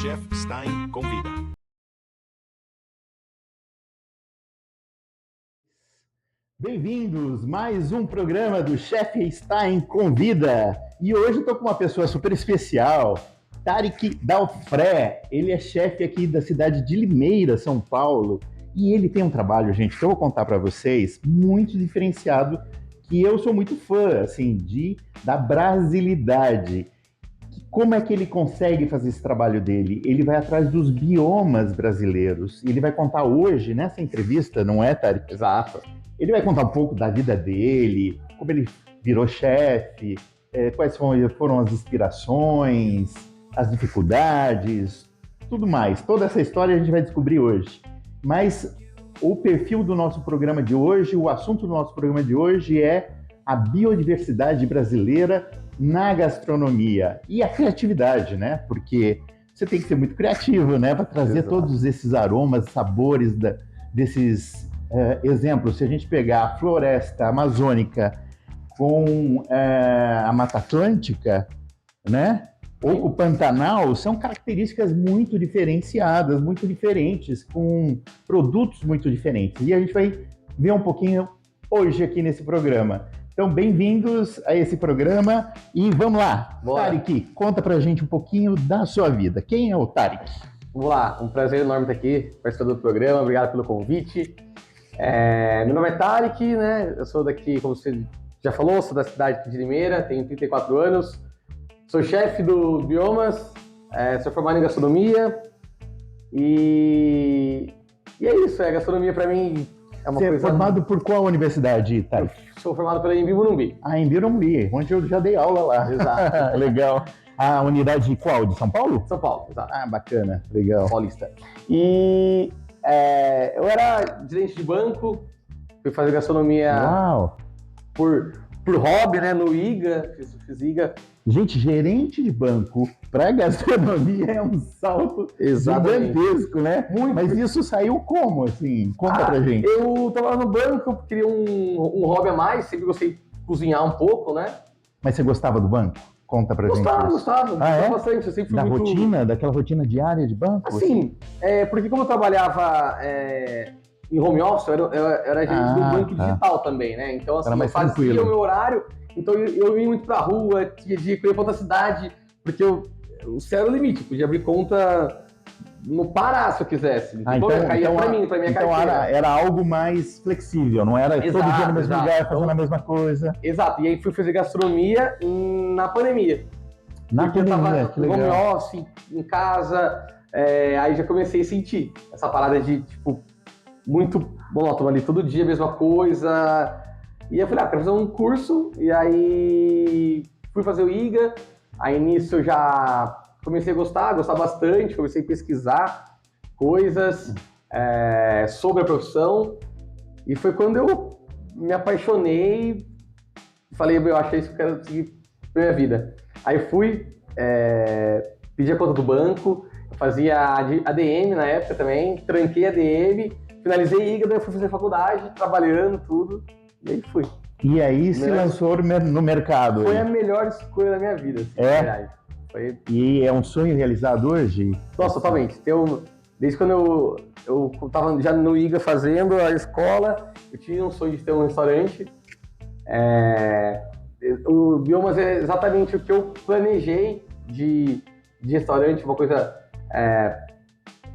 Chef Stein convida. Bem-vindos, mais um programa do Chef Stein Convida. E hoje eu estou com uma pessoa super especial, Tariq Dalfré. Ele é chefe aqui da cidade de Limeira, São Paulo. E ele tem um trabalho, gente, que eu vou contar para vocês, muito diferenciado, que eu sou muito fã, assim, da brasilidade. Como é que ele consegue fazer esse trabalho dele? Ele vai atrás dos biomas brasileiros. E ele vai contar hoje, nessa entrevista, não é, Tariq? Exato. Ele vai contar um pouco da vida dele, como ele virou chefe, quais foram as inspirações, as dificuldades, tudo mais. Toda essa história a gente vai descobrir hoje. Mas o perfil do nosso programa de hoje, o assunto do nosso programa de hoje é a biodiversidade brasileira na gastronomia e a criatividade, né? Porque você tem que ser muito criativo, né? Para trazer Exato. todos esses aromas, sabores desses exemplos. Se a gente pegar a floresta amazônica com a Mata Atlântica, né? Ou com o Pantanal, são características muito diferenciadas, muito diferentes, com produtos muito diferentes. E a gente vai ver um pouquinho hoje aqui nesse programa. Então, bem-vindos a esse programa e vamos lá. Bora. Tariq, conta pra gente um pouquinho da sua vida. Quem é o Tariq? Vamos lá, um prazer enorme estar aqui, participando do programa, obrigado pelo convite. Meu nome é Tariq, né? Eu sou daqui, como você já falou, sou da cidade de Limeira, tenho 34 anos, sou chefe do Biomas, sou formado em gastronomia e é isso, gastronomia para mim é uma Você coisa... é formado por qual universidade, Tariq? Sou formado pela Embi Morumbi. Em Morumbi, onde eu já dei aula lá. Exato. Legal. A unidade qual? De São Paulo? São Paulo, exato. Bacana, legal. Paulista. E eu era gerente de banco, fui fazer gastronomia Uau! por hobby, né, no IGA, fiz IGA. Gente, gerente de banco para gastronomia é um salto Exatamente. gigantesco, né? Muito. Mas isso saiu como, assim? Conta pra gente. Eu tava no banco, eu queria um hobby a mais, sempre gostei de cozinhar um pouco, né? Mas você gostava do banco? Conta pra gente. Gostava bastante, eu sempre fui Da muito... rotina, daquela rotina diária de banco? Assim, porque como eu trabalhava em home office, eu era gerente do banco digital também, né? Então, assim, eu fazia tranquilo. o meu horário, então eu ia muito pra rua, tinha dia que eu ia pra outra cidade, porque o céu era o limite, eu podia abrir conta no Pará se eu quisesse. Então, caía pra minha carteira. Então era algo mais flexível, não era todo dia no mesmo lugar, fazendo a mesma coisa. Exato, e aí fui fazer gastronomia na pandemia. Na Porque pandemia, eu tava que no home legal. office, em casa, aí já comecei a sentir essa parada de, tipo, muito monótono ali, todo dia a mesma coisa. E eu falei, quero fazer um curso, e aí fui fazer o IGA, aí nisso eu já comecei a gostar bastante, comecei a pesquisar coisas sobre a profissão, e foi quando eu me apaixonei, falei, eu acho que é isso que eu quero seguir pra minha vida. Aí fui, pedi a conta do banco, fazia ADM na época também, tranquei ADM, finalizei IGA, daí eu fui fazer faculdade, trabalhando, tudo, e aí fui. E aí se lançou no mercado. Foi a melhor escolha da minha vida, assim, na verdade. E é um sonho realizado hoje? Nossa, totalmente. Desde quando eu tava já no IGA fazendo a escola, eu tinha um sonho de ter um restaurante. O Biomas é exatamente o que eu planejei de restaurante, uma coisa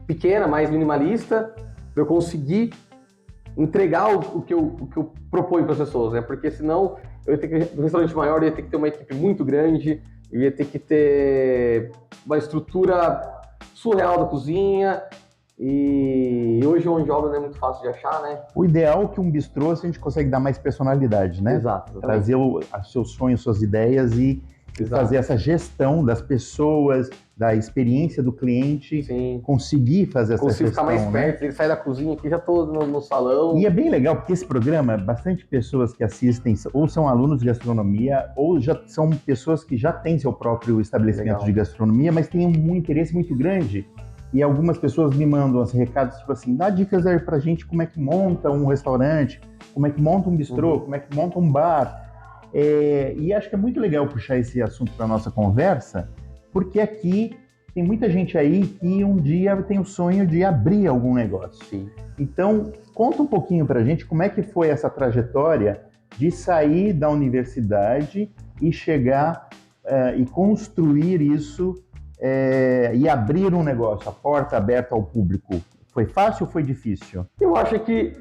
pequena, mais minimalista, para eu conseguir entregar o que eu proponho para as pessoas, né? Porque senão eu ia ter que, um restaurante maior, eu ia ter que ter uma equipe muito grande, eu ia ter que ter uma estrutura surreal da cozinha, e hoje mão de obra não é muito fácil de achar, né? O ideal é que um bistrô a gente consegue dar mais personalidade, né? Exato. Trazer os seus sonhos, suas ideias e fazer essa gestão das pessoas, da experiência do cliente. Sim. Conseguir fazer essa Consigo gestão, ficar mais perto, ele sai da cozinha aqui, já tô no salão. E é bem legal, porque esse programa, bastante pessoas que assistem ou são alunos de gastronomia, ou já são pessoas que já têm seu próprio estabelecimento de gastronomia, mas têm um interesse muito grande. E algumas pessoas me mandam assim, recados tipo assim, dá dicas aí pra gente como é que monta um restaurante, como é que monta um bistrô, como é que monta um bar. E acho que é muito legal puxar esse assunto para nossa conversa, porque aqui tem muita gente aí que um dia tem o sonho de abrir algum negócio. Sim. Então, conta um pouquinho pra gente como é que foi essa trajetória de sair da universidade e chegar e construir isso e abrir um negócio, a porta aberta ao público. Foi fácil ou foi difícil? Eu acho que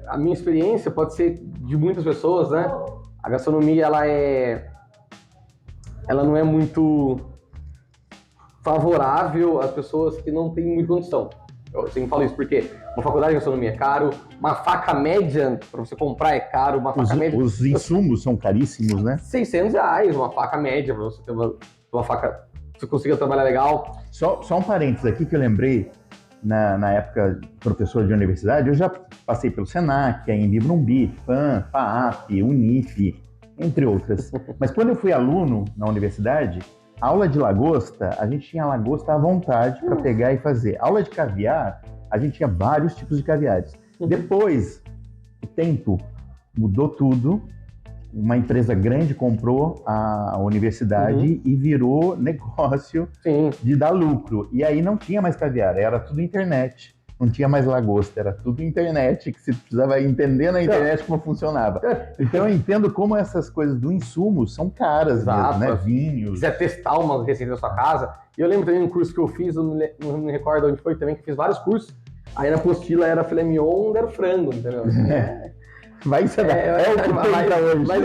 a minha experiência pode ser de muitas pessoas, né? A gastronomia, ela não é muito favorável às pessoas que não têm muita condição. Eu sempre falo isso porque uma faculdade de gastronomia é caro, uma faca média para você comprar é caro, uma faca média... Os insumos são caríssimos, né? R$600, uma faca média para você ter uma faca, você consiga trabalhar legal. Só um parênteses aqui que eu lembrei, na época professor de universidade, eu já passei pelo Senac, a Embi Brumbi, FAM, FAAP, Unif, entre outras. Mas quando eu fui aluno na universidade, aula de lagosta, a gente tinha lagosta à vontade para pegar e fazer. Aula de caviar, a gente tinha vários tipos de caviares. Depois, o tempo mudou tudo. Uma empresa grande comprou a universidade e virou negócio de dar lucro. E aí não tinha mais caviar, era tudo internet. Não tinha mais lagosta, era tudo internet, que você precisava entender na internet como funcionava. Então eu entendo como essas coisas do insumo são caras mesmo, né? Vinhos. Se quiser testar uma receita da sua casa. E eu lembro também um curso que eu fiz, eu não me recordo onde foi também, que eu fiz vários cursos. Aí na apostila era filé mignon, era frango, entendeu? Vai ser o que tem pra hoje. Mas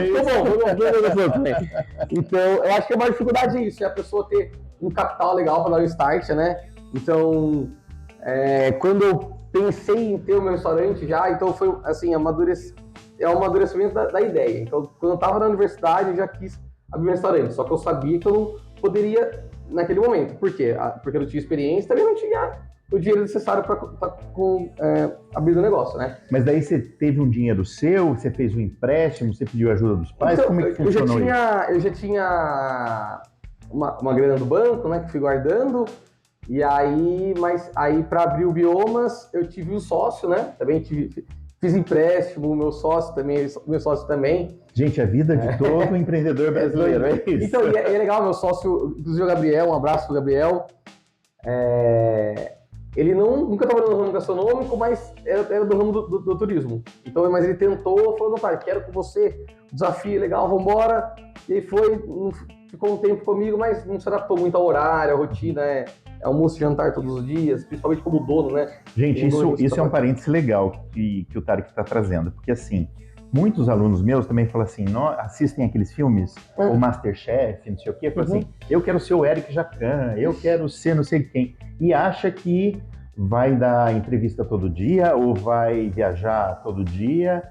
vamos também. Então, eu acho que a maior dificuldade é isso, é a pessoa ter um capital legal para dar o start, né? Então, quando eu pensei em ter o meu restaurante já, então foi assim, é o amadurecimento da ideia. Então, quando eu estava na universidade, eu já quis abrir um restaurante, só que eu sabia que eu não poderia naquele momento. Por quê? Porque eu não tinha experiência, também não tinha o dinheiro necessário para abrir o negócio, né? Mas daí você teve um dinheiro seu, você fez um empréstimo, você pediu ajuda dos pais, então, como é que funcionou isso? Eu já tinha uma grana do banco, né, que fui guardando, e aí, para abrir o Biomas, eu tive um sócio, né, também fiz empréstimo, meu sócio também. Gente, a vida de todo empreendedor brasileiro, é isso? Então, é legal, meu sócio, inclusive o Gabriel, um abraço pro Gabriel, ele nunca trabalhou no ramo gastronômico, mas era do ramo do turismo. Então, mas ele tentou, falou, não, pai, quero com você, desafio legal, vambora. E aí ficou um tempo comigo, mas não se adaptou muito ao horário, à rotina, almoço e jantar todos os dias, principalmente como dono, né? Gente, isso é um parêntese legal que o Tarek está trazendo, porque assim, muitos alunos meus também falam assim, assistem aqueles filmes, o Masterchef, não sei o quê, falam assim, eu quero ser o Eric Jacan, eu quero ser não sei quem, e acha que vai dar entrevista todo dia ou vai viajar todo dia.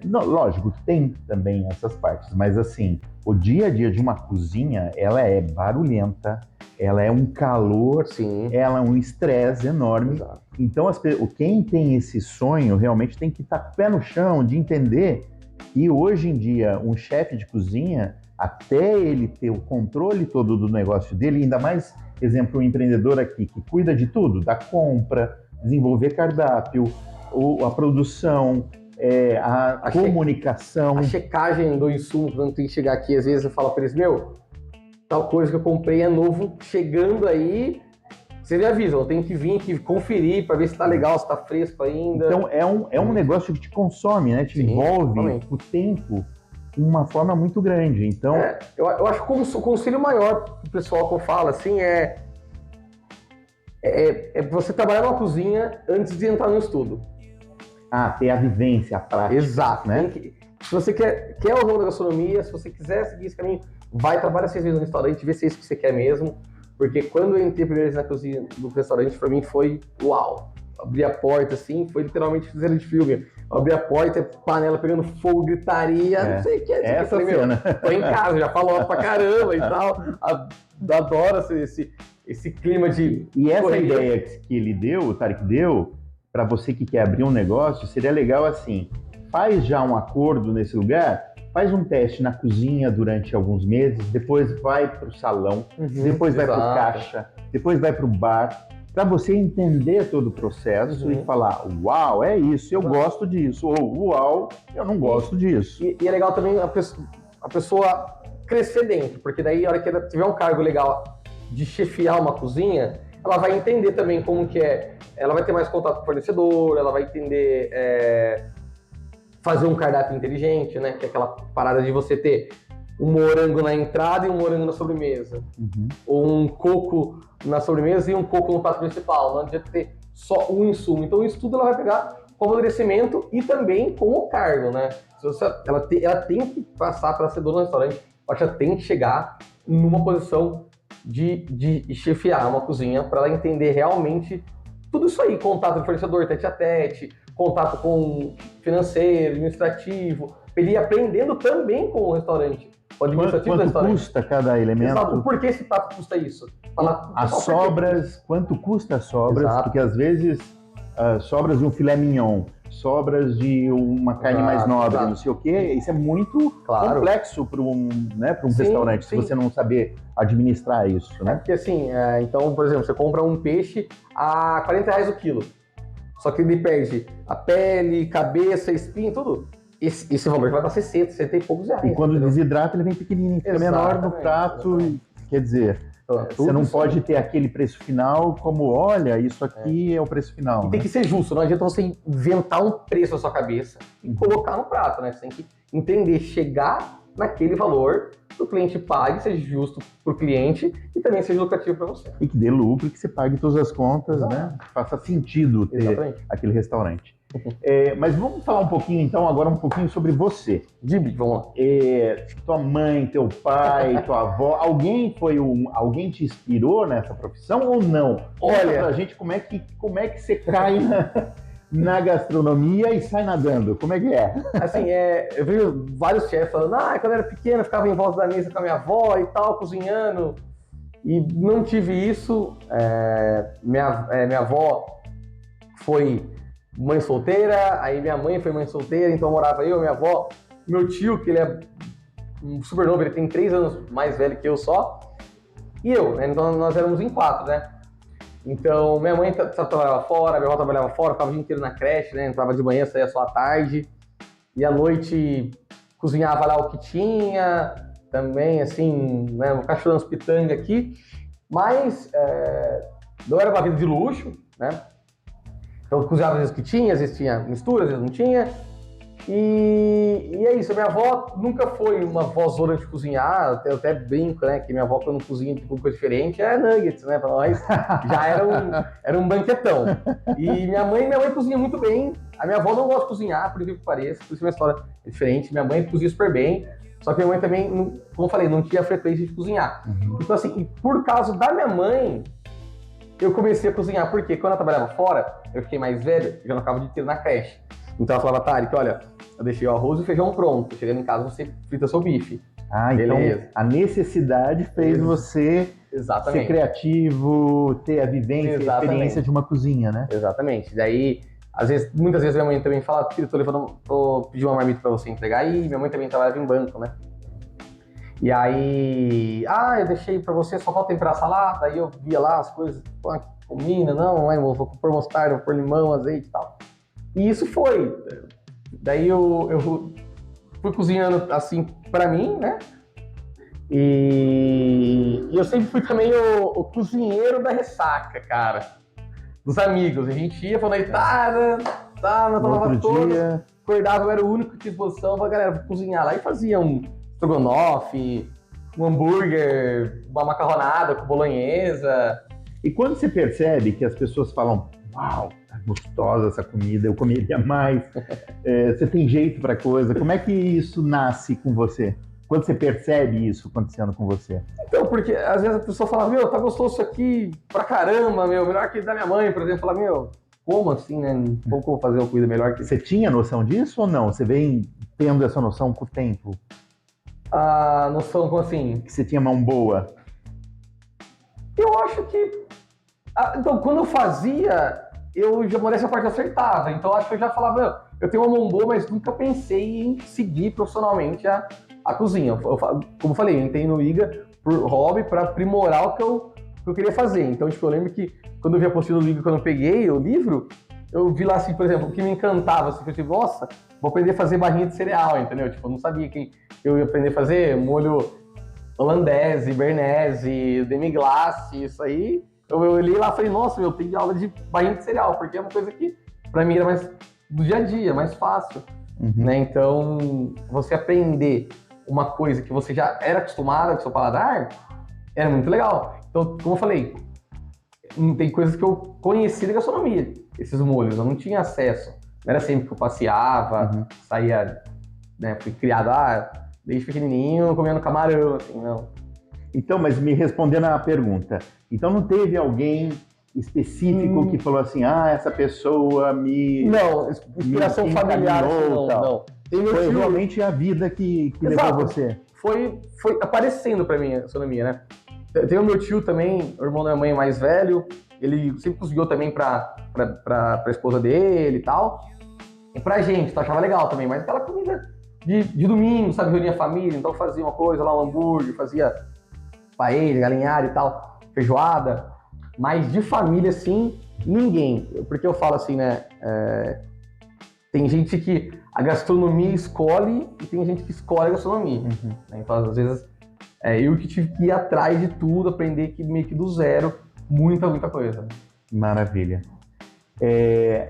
Não, lógico, tem também essas partes, mas assim, o dia a dia de uma cozinha, ela é barulhenta, ela é um calor, ela é um estresse enorme. Exato. Então, quem tem esse sonho realmente tem que estar com o pé no chão, de entender que hoje em dia um chefe de cozinha, até ele ter o controle todo do negócio dele, ainda mais, exemplo, um empreendedor aqui que cuida de tudo, da compra, desenvolver cardápio, a produção, a comunicação. A checagem do insumo, quando tem que chegar aqui, às vezes eu falo para eles, tal coisa que eu comprei é novo, chegando aí, você me avisa, eu tenho que vir aqui conferir para ver se tá legal, se tá fresco ainda. Então é um negócio que te consome, né? Te envolve o tempo de uma forma muito grande. Então, eu acho que o conselho maior pro pessoal que eu falo assim é você trabalhar numa cozinha antes de entrar no estudo. Ter a vivência, a prática. Exato, né? Se você quer o ramo da gastronomia, se você quiser seguir esse caminho, vai trabalhar 6 meses no restaurante, vê se é isso que você quer mesmo. Porque quando eu entrei a primeira vez na cozinha do restaurante, pra mim foi uau. Abri a porta, assim, foi literalmente cena de filme. Abri a porta, panela pegando fogo, gritaria, não sei o que. Essa cena. Tô em casa, já falo pra caramba e tal. Adoro esse clima de... E essa ideia que ele deu, o Tarek deu, para você que quer abrir um negócio, seria legal assim, faz já um acordo nesse lugar, faz um teste na cozinha durante alguns meses, depois vai para o salão, depois vai para o caixa, depois vai para o bar, para você entender todo o processo e falar, uau, é isso, eu gosto disso, ou uau, eu não gosto disso. E é legal também a pessoa crescer dentro, porque daí a hora que ela tiver um cargo legal de chefiar uma cozinha, ela vai entender também como que é, ela vai ter mais contato com o fornecedor, ela vai entender fazer um cardápio inteligente, né? Que é aquela parada de você ter um morango na entrada e um morango na sobremesa. Ou um coco na sobremesa e um coco no prato principal. Não adianta ter só um insumo. Então isso tudo ela vai pegar com o amadurecimento e também com o cargo, né? Ela tem que passar para ser dona do restaurante, ela tem que chegar numa posição de chefiar uma cozinha para ela entender realmente tudo isso aí, contato com fornecedor, tete a tete, contato com financeiro, administrativo, ele ir aprendendo também com o restaurante. O administrativo do Quanto restaurante. custa cada elemento? Exato. Por que esse prato custa isso? As sobras, quanto custa as sobras? Exato. Porque às vezes sobras de um filé mignon, sobras de uma carne mais nobre, não sei o quê, isso é muito complexo para um restaurante, se você não saber administrar isso, né? Porque assim, então, por exemplo, você compra um peixe a R$40 o quilo, só que ele perde a pele, cabeça, espinho, tudo. Esse valor vai para 60 e poucos reais. E quando desidrata, ele vem pequenininho, fica menor no prato, quer dizer... Você não pode ter aquele preço final como, olha, isso aqui é o preço final. E tem que ser justo, não adianta você inventar um preço na sua cabeça e colocar no prato, né? Você tem que entender, chegar naquele valor que o cliente pague, seja justo para o cliente e também seja lucrativo para você. E que dê lucro, que você pague todas as contas, né? Que faça sentido ter aquele restaurante. Mas vamos falar um pouquinho, então, agora um pouquinho sobre você. Vamos lá. Tua mãe, teu pai, tua avó, alguém te inspirou nessa profissão ou não? Olha pra gente como é que você cai na gastronomia e sai nadando. Como é que é? Assim, eu vejo vários chefs falando, quando eu era pequeno, eu ficava em volta da mesa com a minha avó e tal, cozinhando. E não tive isso. Minha avó foi mãe solteira, aí minha mãe foi mãe solteira, então morava eu, minha avó, meu tio, que ele é super novo, ele tem 3 anos mais velho que eu só, e eu, né? Então nós éramos em 4, né? Então minha mãe trabalhava fora, minha avó trabalhava fora, ficava o dia inteiro na creche, né? Entrava de manhã, saía só à tarde, e à noite cozinhava lá o que tinha, também, assim, né? Um cachorro nas pitanga aqui, mas não era uma vida de luxo, né? Então, cozinhava às vezes que tinha, às vezes tinha mistura, às vezes não tinha. E é isso, a minha avó nunca foi uma vózona de cozinhar, eu até brinco, né, que minha avó quando cozinha de coisa diferente é nuggets, né, pra nós já era um banquetão. E minha mãe cozinha muito bem, a minha avó não gosta de cozinhar, por incrível que pareça, por isso minha história é diferente, minha mãe cozinha super bem, só que minha mãe também, como eu falei, não tinha frequência de cozinhar. Então assim, e por causa da minha mãe, eu comecei a cozinhar, porque quando eu trabalhava fora, eu fiquei mais velho, eu já não ficava o dia inteiro na creche. Então ela falava, Tarek, olha, eu deixei o arroz e o feijão pronto, chegando em casa você frita seu bife. Então a necessidade fez você ser criativo, ter a vivência, a experiência de uma cozinha, né? Exatamente. Daí, muitas vezes minha mãe também fala, filho, tô pedindo uma marmita pra você entregar, e minha mãe também trabalhava em banco, né? E aí, eu deixei pra você, só falta temperar a salada, aí eu via lá as coisas, combina, não, vou pôr mostarda, vou pôr limão, azeite e tal. E isso foi. Daí eu fui cozinhando assim pra mim, né? E eu sempre fui também o cozinheiro da ressaca, cara. Dos amigos. A gente ia pra noitada, tomava todas, acordava, eu era o único que tinha disposição, falava, galera, vou cozinhar lá. E fazia um estrogonofe, um hambúrguer, uma macarronada com bolonhesa. E quando você percebe que as pessoas falam, uau, tá gostosa essa comida, eu comeria mais, você tem jeito pra coisa, como é que isso nasce com você? Quando você percebe isso acontecendo com você? Então, porque às vezes a pessoa fala, tá gostoso isso aqui pra caramba, melhor que da minha mãe, por exemplo, fala, como assim, né? Como que eu vou fazer uma comida melhor que isso? Você tinha noção disso ou não? Você vem tendo essa noção com o tempo? A noção, como assim? Que você tinha mão boa? Eu acho que... Então, quando eu fazia, eu já modéstia à parte acertava. Então, acho que eu já falava, eu tenho uma mão boa, mas nunca pensei em seguir profissionalmente a cozinha. Como eu falei, eu entrei no IGA por hobby, para aprimorar o que eu queria fazer. Então, tipo, eu lembro que quando eu vi a apostila do IGA, quando eu peguei o livro, eu vi lá, assim, por exemplo, o que me encantava, assim, eu tipo, nossa, vou aprender a fazer barrinha de cereal, entendeu? Tipo, eu não sabia que eu ia aprender a fazer molho Holandese, Bernese, demi-glace, isso aí. Eu olhei lá e falei, nossa, meu, tem aula de barrinha de cereal, porque é uma coisa que pra mim era mais do dia a dia, mais fácil. Né? Então, você aprender uma coisa que você já era acostumado com o seu paladar, era muito legal. Então, como eu falei, tem coisas que eu conheci da gastronomia, esses molhos, eu não tinha acesso. Não era sempre que eu passeava, saía, né, fui criado, desde pequenininho, comendo camarão, assim, não. Então, mas me respondendo à pergunta, então não teve alguém específico que falou assim, essa pessoa me... Não, inspiração familiar, assim, não. Tem meu foi tio... realmente a vida que levou você. Foi aparecendo pra mim a gastronomia, né? Tem o meu tio também, o irmão da minha mãe mais velho, ele sempre cozinhou também pra esposa dele e tal. E pra gente, eu achava legal também, mas aquela comida de domingo, sabe, reunia a família, então fazia uma coisa lá, um hambúrguer, fazia paella, galinhada e tal, feijoada, mas de família, assim, ninguém. Porque eu falo assim, né, tem gente que a gastronomia escolhe e tem gente que escolhe a gastronomia. Então, às vezes, eu que tive que ir atrás de tudo, aprender meio que do zero, muita coisa. Maravilha.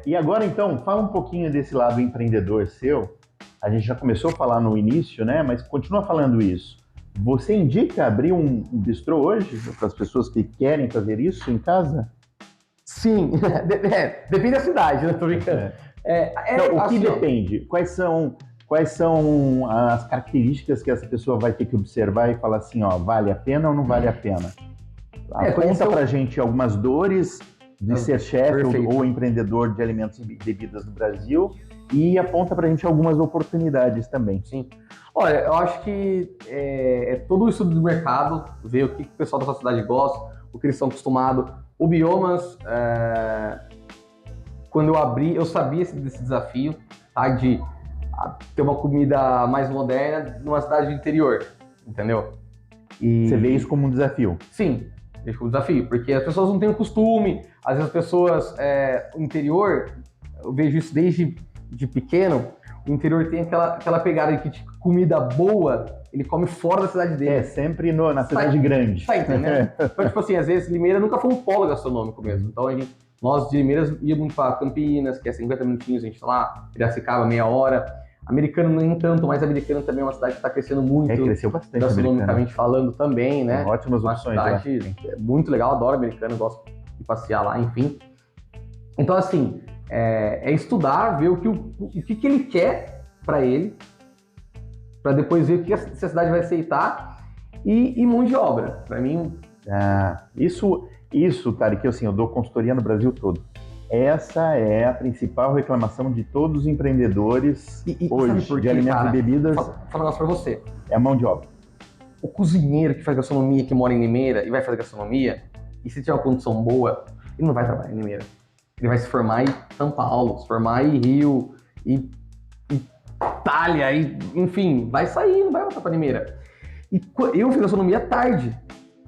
E agora, então, fala um pouquinho desse lado empreendedor seu. A gente já começou a falar no início, né? Mas continua falando isso. Você indica abrir um bistrô hoje para as pessoas que querem fazer isso em casa? Sim, depende da cidade, né? Tô brincando. Não, o que depende? Quais são as características que essa pessoa vai ter que observar e falar assim, vale a pena ou não vale a pena? Conta pra gente algumas dores de ser chefe ou empreendedor de alimentos e bebidas no Brasil e aponta pra gente algumas oportunidades também. Sim. Olha, eu acho que é todo o estudo do mercado, ver o que o pessoal da sua cidade gosta, o que eles estão acostumados. O Biomas, quando eu abri, eu sabia desse desafio, tá, de ter uma comida mais moderna numa cidade do interior, entendeu? E você vê isso como um desafio? Sim, vejo como um desafio, porque as pessoas não têm o costume, às vezes as pessoas, o interior, eu vejo isso desde de pequeno, o interior tem aquela pegada de que comida boa, ele come fora da cidade dele. Sempre na cidade grande. Tá entendendo? Então, tipo assim, às vezes Limeira nunca foi um polo gastronômico mesmo. Então, nós de Limeira íamos para Campinas, que é 50 minutinhos, a gente tá lá, Piracicaba, meia hora. Americano nem tanto, mas Americano também é uma cidade que está crescendo muito. Cresceu bastante. Gastronomicamente falando também, né? Tem ótimas opções. Uma cidade muito legal, adoro Americano, gosto de passear lá, enfim. Então, assim, é estudar, ver o que ele quer para ele, para depois ver o que a cidade vai aceitar e mão de obra. Para mim... Isso, Tarek, assim, eu dou consultoria no Brasil todo. Essa é a principal reclamação de todos os empreendedores hoje, de alimentos e bebidas. Vou falar um negócio pra você. É a mão de obra. O cozinheiro que faz gastronomia, que mora em Limeira e vai fazer gastronomia, e se tiver uma condição boa, ele não vai trabalhar em Limeira. Ele vai se formar em São Paulo, se formar em Rio, em Itália, enfim, vai sair, não vai voltar pra Limeira. E eu fiz gastronomia tarde,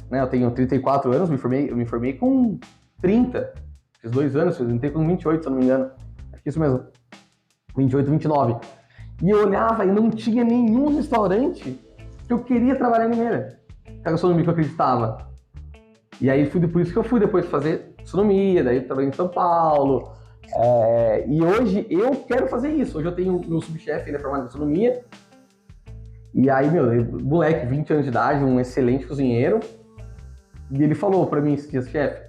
né? Eu tenho 34 anos, eu me formei com 30. Fiz 2 anos, eu entrei com 28, se eu não me engano. Acho que é isso mesmo. 28, 29. E eu olhava e não tinha nenhum restaurante que eu queria trabalhar em Limeira. Que a gastronomia que eu acreditava. E aí por isso que eu fui depois fazer gastronomia, daí eu trabalhei em São Paulo. E hoje eu quero fazer isso. Hoje eu tenho meu subchefe, ele é formado em gastronomia. E aí, moleque, 20 anos de idade, um excelente cozinheiro. E ele falou pra mim esses dias, chefe,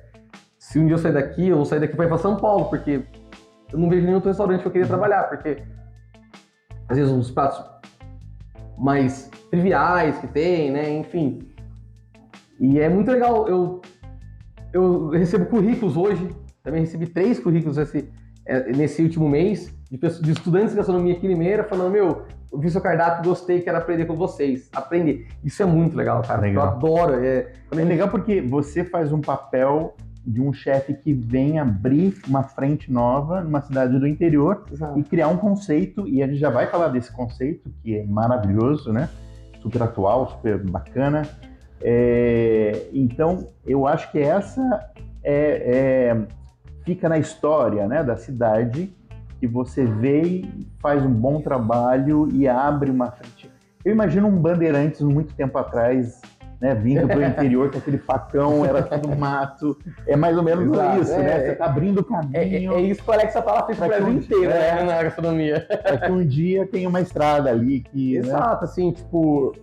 se um dia eu sair daqui, eu vou sair daqui pra ir pra São Paulo, porque eu não vejo nenhum outro restaurante que eu queria trabalhar, porque às vezes uns pratos mais triviais que tem, né, enfim. E é muito legal, eu recebo currículos hoje, também recebi 3 currículos nesse último mês, de estudantes de gastronomia aqui em Limeira, falando, eu vi seu cardápio, gostei, quero aprender com vocês. Aprender. Isso é muito legal, cara. Legal. Eu adoro. É legal porque você faz um papel de um chefe que vem abrir uma frente nova numa cidade do interior. Exato. E criar um conceito, e a gente já vai falar desse conceito, que é maravilhoso, né? Super atual, super bacana. Então, eu acho que essa fica na história, né, da cidade, que você vê e faz um bom trabalho e abre uma frente. Eu imagino um Bandeirantes muito tempo atrás né? Vindo pro interior com aquele facão, era tudo mato. É mais ou menos Exato, isso, né? Você tá abrindo o caminho. É isso que o Alex Atala fez pro Brasil inteiro, né? Na gastronomia. Para que um dia tenha uma estrada ali que. Exato, né? assim, tipo,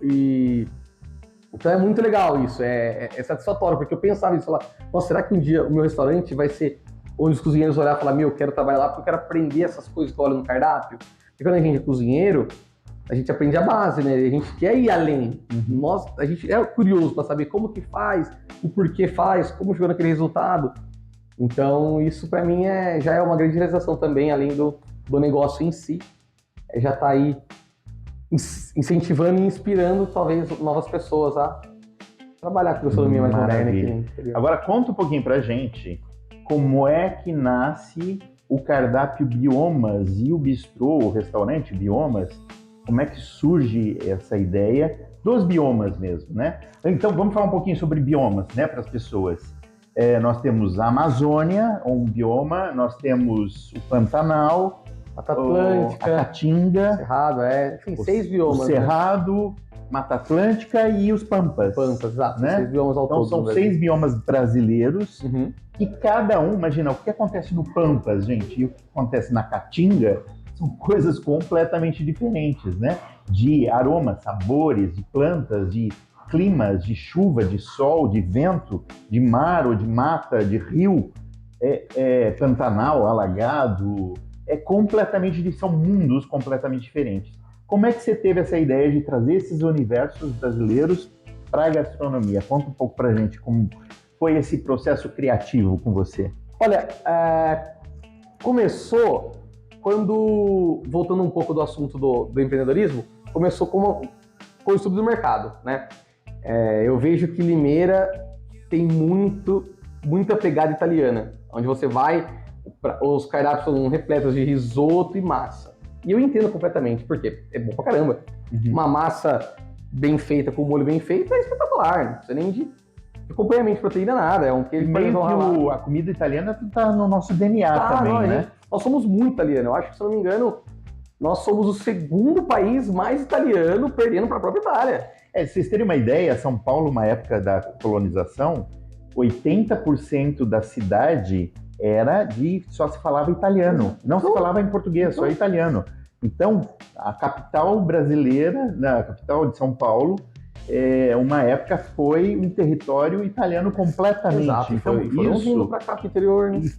então é muito legal isso, é satisfatório, porque eu pensava nisso, falar, nossa, será que um dia o meu restaurante vai ser onde os cozinheiros olharem e falar, meu, eu quero trabalhar lá porque eu quero aprender essas coisas que eu olho no cardápio? Porque quando a gente é cozinheiro, a gente aprende a base, né? A gente quer ir além. A gente é curioso para saber como que faz, o porquê faz, como chegou naquele resultado. Então, isso para mim já é uma grande realização também, além do negócio em si. Já tá aí incentivando e inspirando, talvez, novas pessoas a trabalhar com gastronomia mais moderna aqui no interior. Agora, conta um pouquinho pra gente como é que nasce o cardápio Biomas e o bistrô, o restaurante Biomas. Como é que surge essa ideia dos biomas mesmo, né? Então, vamos falar um pouquinho sobre biomas, né, para as pessoas. Nós temos a Amazônia, um bioma, nós temos o Pantanal, Mata Atlântica, a Caatinga, Cerrado, enfim, 6 biomas. O Cerrado, né? Mata Atlântica e os Pampas. Pampas, exato, né? 6 biomas ao então todo. São 6 biomas brasileiros, uhum. E cada um, imagina, o que acontece no Pampas, gente, e o que acontece na Caatinga, são coisas completamente diferentes, né? De aromas, sabores, de plantas, de climas, de chuva, de sol, de vento, de mar ou de mata, de rio, Pantanal, alagado, são mundos completamente diferentes. Como é que você teve essa ideia de trazer esses universos brasileiros para a gastronomia? Conta um pouco pra gente como foi esse processo criativo com você. Olha, começou quando, voltando um pouco do assunto do empreendedorismo, começou com o estudo do mercado, né? Eu vejo que Limeira tem muita pegada italiana, onde você vai, os cardápios são repletos de risoto e massa. E eu entendo completamente, porque é bom pra caramba. Uhum. Uma massa bem feita, com molho bem feito, é espetacular, não precisa nem de acompanhamento de proteína, nada. É um queijo meio que a comida italiana tá no nosso DNA também, não, né? Nós somos muito italianos. Eu acho que, se eu não me engano, nós somos o segundo país mais italiano, perdendo para a própria Itália. Se vocês terem uma ideia, São Paulo, uma época da colonização, 80% da cidade só se falava italiano. Não se falava em português, só italiano. Então, a capital brasileira, a capital de São Paulo, uma época foi um território italiano completamente. Exato, então foram vindo para cá, pro interior, né? E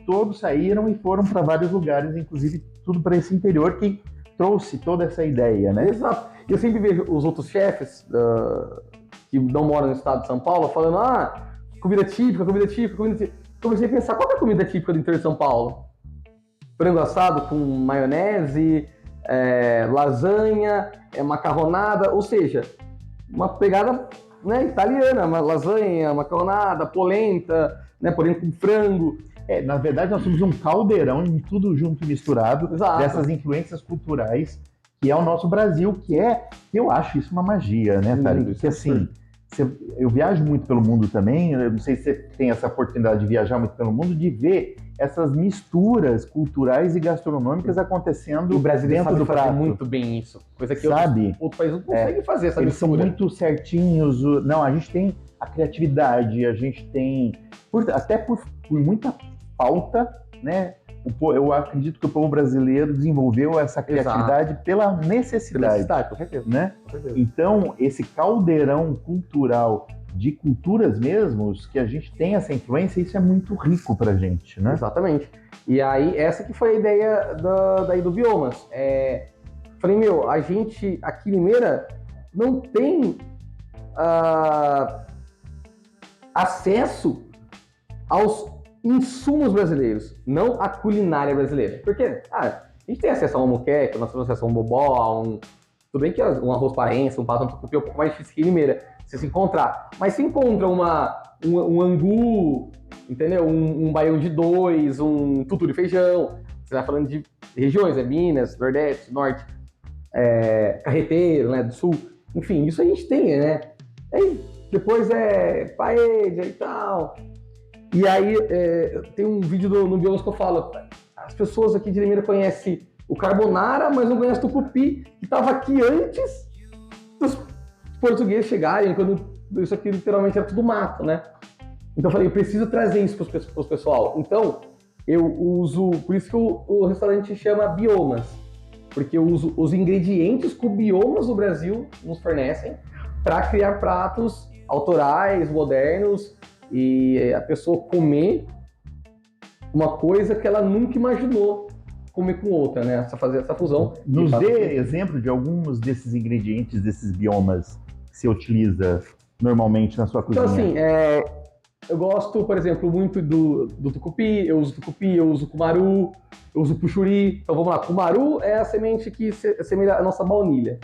todos saíram e foram para vários lugares, inclusive tudo para esse interior que trouxe toda essa ideia, né? Exato. E eu sempre vejo os outros chefes que não moram no estado de São Paulo falando, comida típica. Comecei a pensar, qual é a comida típica do interior de São Paulo? Frango assado com maionese, lasanha, macarronada, ou seja, uma pegada, né, italiana, uma lasanha, macarronada, polenta, né, polenta com frango. Na verdade, nós somos um caldeirão de tudo junto e misturado. Exato. Dessas influências culturais, que é o nosso Brasil, eu acho isso uma magia, né, Tari? Porque assim, eu viajo muito pelo mundo também, eu não sei se você tem essa oportunidade de viajar muito pelo mundo, de ver essas misturas culturais e gastronômicas acontecendo o brasileiro dentro do prato. Fazer muito bem isso, coisa que outro país não consegue fazer essa eles mistura. São muito certinhos. Não, a gente tem a criatividade, a gente tem até por muita falta, né? Eu acredito que o povo brasileiro desenvolveu essa criatividade pela necessidade, com certeza. Né? Com certeza. Então, esse caldeirão cultural de culturas mesmos, que a gente tem essa influência, isso é muito rico pra gente, né? Exatamente. E aí, essa que foi a ideia daí do Biomas. Falei, a gente aqui em Limeira não tem acesso aos insumos brasileiros, não à culinária brasileira. Porque a gente tem acesso a uma moqueca, nós temos acesso a um bobó, tudo bem que um arroz paraense, um pato um tucupi é um pouco mais difícil que em Limeira, se encontrar. Mas se encontra um angu, entendeu? Um baião de dois, um tutu de feijão. Você vai falando de regiões, Minas, Nordeste, Norte, Carreteiro, né, do Sul. Enfim, isso a gente tem, né? Aí depois paella e tal. E aí tem um vídeo no Biomas que eu falo, as pessoas aqui de Limeira conhecem o carbonara, mas não conhecem o tucupi, que estava aqui antes dos portugueses chegarem, quando isso aqui literalmente era tudo mato, né? Então eu falei, eu preciso trazer isso para os pessoal. Então eu uso, por isso que o restaurante chama Biomas, porque eu uso os ingredientes que o Biomas do Brasil nos fornecem para criar pratos autorais, modernos, e a pessoa comer uma coisa que ela nunca imaginou comer com outra, né? Fazer essa fusão. Nos dê exemplo de alguns desses ingredientes, desses biomas que você utiliza normalmente na sua cozinha. Então, assim, eu gosto, por exemplo, muito do tucupi, eu uso cumaru, eu uso puxuri. Então, vamos lá, cumaru é a semente que assemelha a nossa baunilha.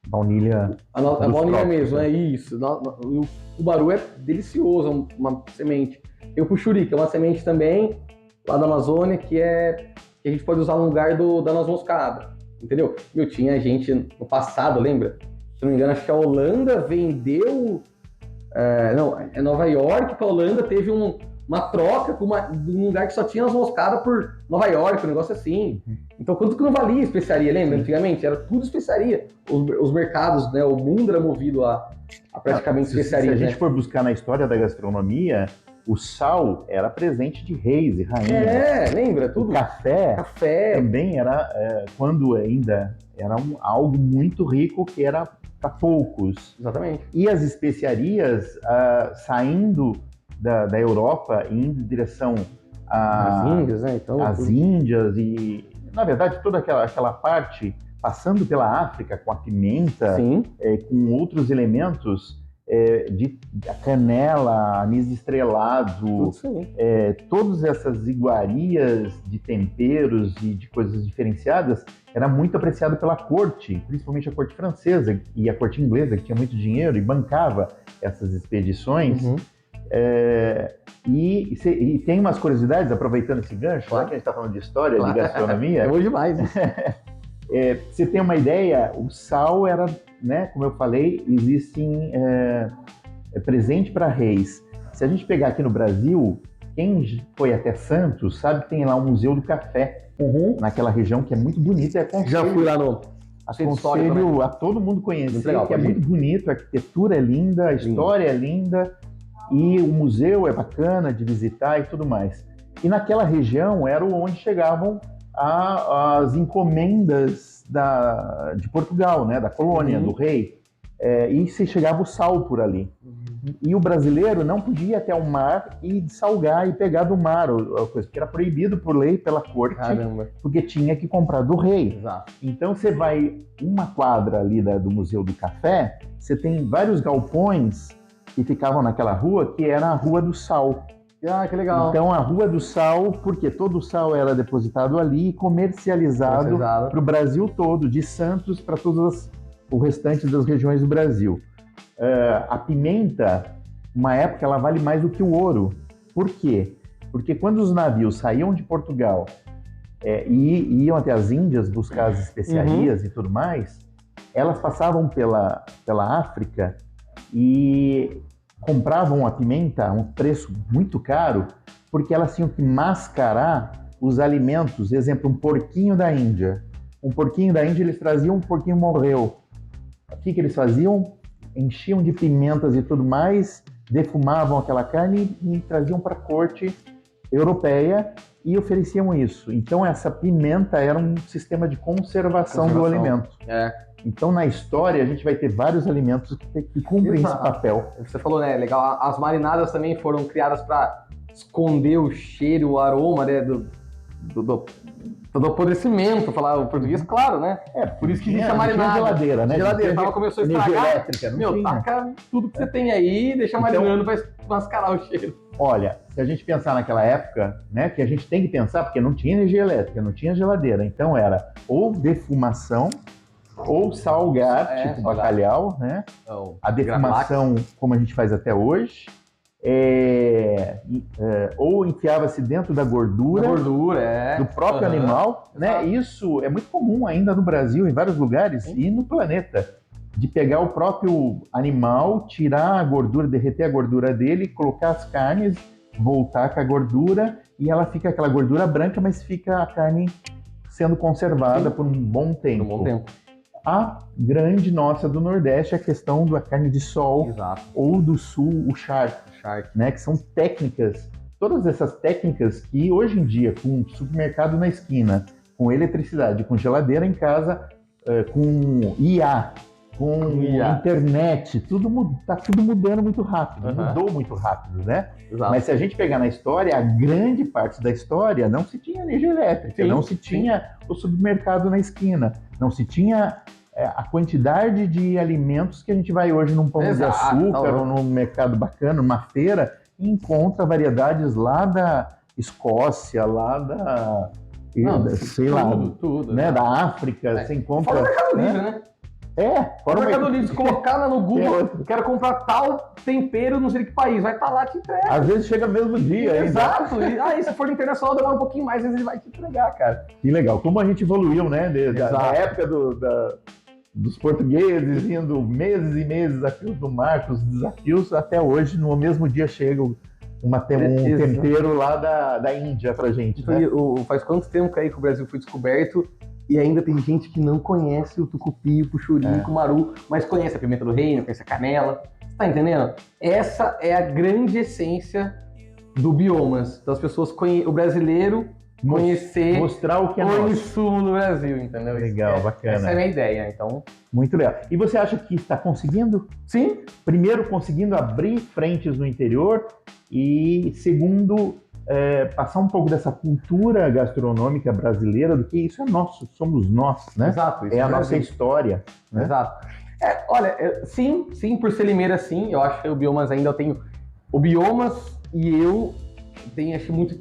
Baunilha. A baunilha mesmo, é isso. O cumaru é delicioso, uma semente. E o puxuri, que é uma semente também lá da Amazônia, que a gente pode usar no lugar da noz moscada, entendeu? Eu tinha gente no passado, lembra? Se não me engano, acho que a Holanda vendeu... não, é Nova York, que a Holanda teve uma troca com de um lugar que só tinha noz moscada por Nova York, um negócio assim. Então, quanto que não valia especiaria, lembra? Antigamente era tudo especiaria. Os mercados, né, o mundo era movido a praticamente especiaria. Se a gente for buscar na história da gastronomia, o sal era presente de reis e rainhas. Lembra? Tudo. O café também era, quando ainda era algo muito rico que era para poucos. Exatamente. E as especiarias saindo da Europa e indo em direção às Índias, né? Então, as Índias e, na verdade, toda aquela parte passando pela África com a pimenta, com outros elementos de canela, anis estrelado, todas essas iguarias de temperos e de coisas diferenciadas era muito apreciado pela corte, principalmente a corte francesa e a corte inglesa, que tinha muito dinheiro e bancava essas expedições. E tem umas curiosidades, aproveitando esse gancho, já que a gente está falando de história, de gastronomia. É bom demais. Você tem uma ideia, o sal era, né, como eu falei, existem presente para reis. Se a gente pegar aqui no Brasil, quem foi até Santos sabe que tem lá o Museu do Café, naquela região que é muito bonita. Já fui lá no... Aconselho a todo mundo conhecer, legal, que é muito bonito, a arquitetura é linda, a história é linda, e o museu é bacana de visitar e tudo mais. E naquela região era onde chegavam as encomendas de Portugal, né, da colônia, do rei, e se chegava o sal por ali. E o brasileiro não podia ir até o mar e salgar e pegar do mar, porque era proibido por lei pela corte, porque tinha que comprar do rei. Exato. Então você vai uma quadra ali do Museu do Café, você tem vários galpões que ficavam naquela rua, que era a Rua do Sal. Ah, que legal. Então a Rua do Sal, porque todo o sal era depositado ali e comercializado para o Brasil todo, de Santos para todas o restante das regiões do Brasil. A pimenta, uma época, ela vale mais do que o ouro. Por quê? Porque quando os navios saíam de Portugal e iam até as Índias buscar as especiarias e tudo mais, elas passavam pela África e compravam a pimenta a um preço muito caro, porque elas tinham que mascarar os alimentos. Exemplo, um porquinho da Índia. Um porquinho da Índia, eles traziam, um porquinho morreu. O que eles faziam? Enchiam de pimentas e tudo mais, defumavam aquela carne e traziam para a corte europeia e ofereciam isso. Então essa pimenta era um sistema de conservação do alimento. Então na história a gente vai ter vários alimentos que cumprem esse papel. Você falou, né? Legal. As marinadas também foram criadas para esconder o cheiro, o aroma, né, do apodrecimento, falar o português, claro, né? Por isso que existe a marinada. Tinha geladeira, né? Geladeira, começou a estragar. Elétrica, taca tudo que você tem aí, deixa marinando para mascarar o cheiro. Olha, se a gente pensar naquela época, né, que a gente tem que pensar, porque não tinha energia elétrica, não tinha geladeira, então era ou defumação, ou salgar, tipo bacalhau, né? A defumação, como a gente faz até hoje, ou enfiava-se dentro da gordura, do próprio animal, né? Isso é muito comum ainda no Brasil, em vários lugares e no planeta, de pegar o próprio animal, tirar a gordura, derreter a gordura dele, colocar as carnes, voltar com a gordura e ela fica aquela gordura branca, mas fica a carne sendo conservada por um bom tempo. a grande nossa do Nordeste, a questão da carne de sol, Exato. ou do Sul, o charque, Shark. né? Que são técnicas, todas essas técnicas que hoje em dia, com supermercado na esquina, com eletricidade, com geladeira em casa, com IA, com IA. internet, tá tudo mudando muito rápido, Uhum. mudou muito rápido, né? Exato. Mas se a gente pegar na história, a grande parte da história não se tinha energia elétrica, Sim, não se tinha o supermercado na esquina, não se tinha a quantidade de alimentos que a gente vai hoje num pão de açúcar ou num mercado bacana, numa feira, e encontra variedades lá da Escócia, lá da... sei lá, tudo, né, da África, você encontra... Fora o Mercado Livre, né? Fora o Mercado Livre, se colocar lá no Google, quero comprar tal tempero, não sei de que país, vai estar lá te entrega. Às vezes chega no mesmo dia. Exato. E se for internacional, demora um pouquinho mais, às vezes ele vai te entregar, cara. Que legal. Como a gente evoluiu, né? Da época dos portugueses, indo meses e meses, desafios do mar, os desafios, até hoje, no mesmo dia chega um tempero lá da Índia pra gente, né? Faz quanto tempo aí que o Brasil foi descoberto e ainda tem gente que não conhece o tucupi, o puxurim, o cumaru, mas conhece a pimenta do reino, conhece a canela. Você tá entendendo? Essa é a grande essência do Biomas, das pessoas o brasileiro conhecer, mostrar o que é o nosso. insumo do Brasil, entendeu? Legal, bacana. Essa é a minha ideia, então. Muito legal. E você acha que está conseguindo? Sim. Primeiro, conseguindo abrir frentes no interior e, segundo, passar um pouco dessa cultura gastronômica brasileira, do que isso é nosso, somos nós, né? Exato. Isso é a nossa história. Né? Exato. Olha, sim, por ser Limeira, sim, eu acho que o Biomas ainda eu tenho... O Biomas e eu tenho, acho, muito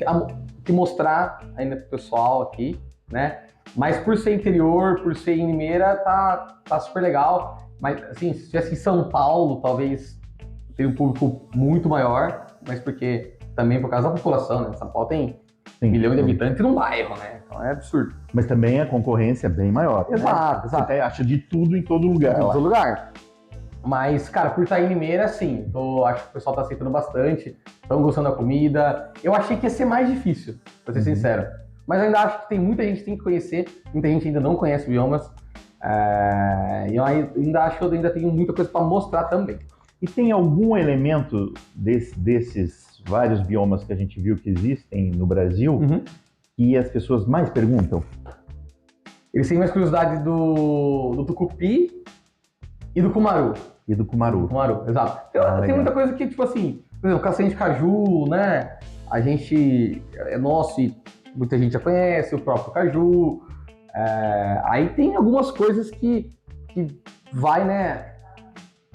que mostrar ainda pro pessoal aqui, né? Mas por ser interior, por ser em Limeira, tá super legal. Mas, assim, se estivesse em São Paulo, talvez tenha um público muito maior, mas porque também por causa da população, né? São Paulo tem 1 milhão de habitantes num bairro, né? Então é absurdo. Mas também a concorrência é bem maior. Exato, né? exato. Você acha de tudo em todo lugar. Em todo lugar. Mas, cara, por estar em Limeira, sim, acho que o pessoal tá aceitando bastante, estão gostando da comida. Eu achei que ia ser mais difícil, pra ser sincero. Mas eu ainda acho que tem muita gente que tem que conhecer, muita gente ainda não conhece o Biomas. E eu ainda acho que eu ainda tenho muita coisa para mostrar também. E tem algum elemento desses vários biomas que a gente viu que existem no Brasil que as pessoas mais perguntam? Eles têm mais curiosidade do tucupi e do cumaru. E do cumaru. Exato. Tem muita coisa que, tipo assim, por exemplo, castanha de caju, né? A gente é nosso e muita gente já conhece, o próprio caju. Aí tem algumas coisas que vai, né,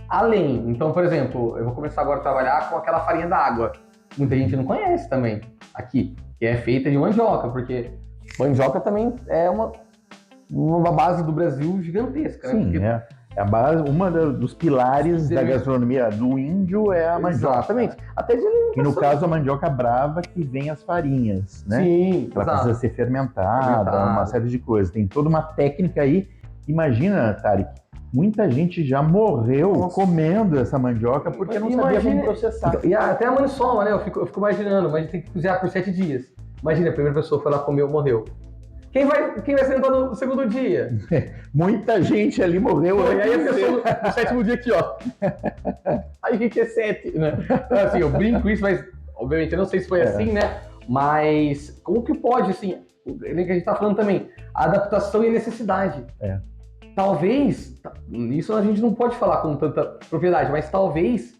além. Então, por exemplo, eu vou começar agora a trabalhar com aquela farinha d'água. Muita gente não conhece também aqui, que é feita de mandioca, porque mandioca também é uma base do Brasil gigantesca, né? Sim, porque... é a base, dos pilares da gastronomia do índio é a mandioca. Exatamente. Até de alimentação. E no caso a mandioca brava que vem as farinhas, né? Sim, ela precisa ser fermentada, uma série de coisas. Tem toda uma técnica aí. Imagina, Tarik, muita gente já morreu comendo essa mandioca porque não sabia como processar. E até a maniçoba, né? Eu fico imaginando, mas a gente tem que cozinhar por 7 dias. Imagina, a primeira pessoa foi lá, comeu, morreu. Quem vai sentar no segundo dia? Muita gente ali morreu. E aí a pessoa no 7º dia aqui, ó. Aí o que é 7, né? Então, assim, eu brinco isso, mas obviamente eu não sei se foi assim, né? Mas como que pode, assim, o que a gente tá falando também, a adaptação e a necessidade. Talvez, isso a gente não pode falar com tanta propriedade, mas talvez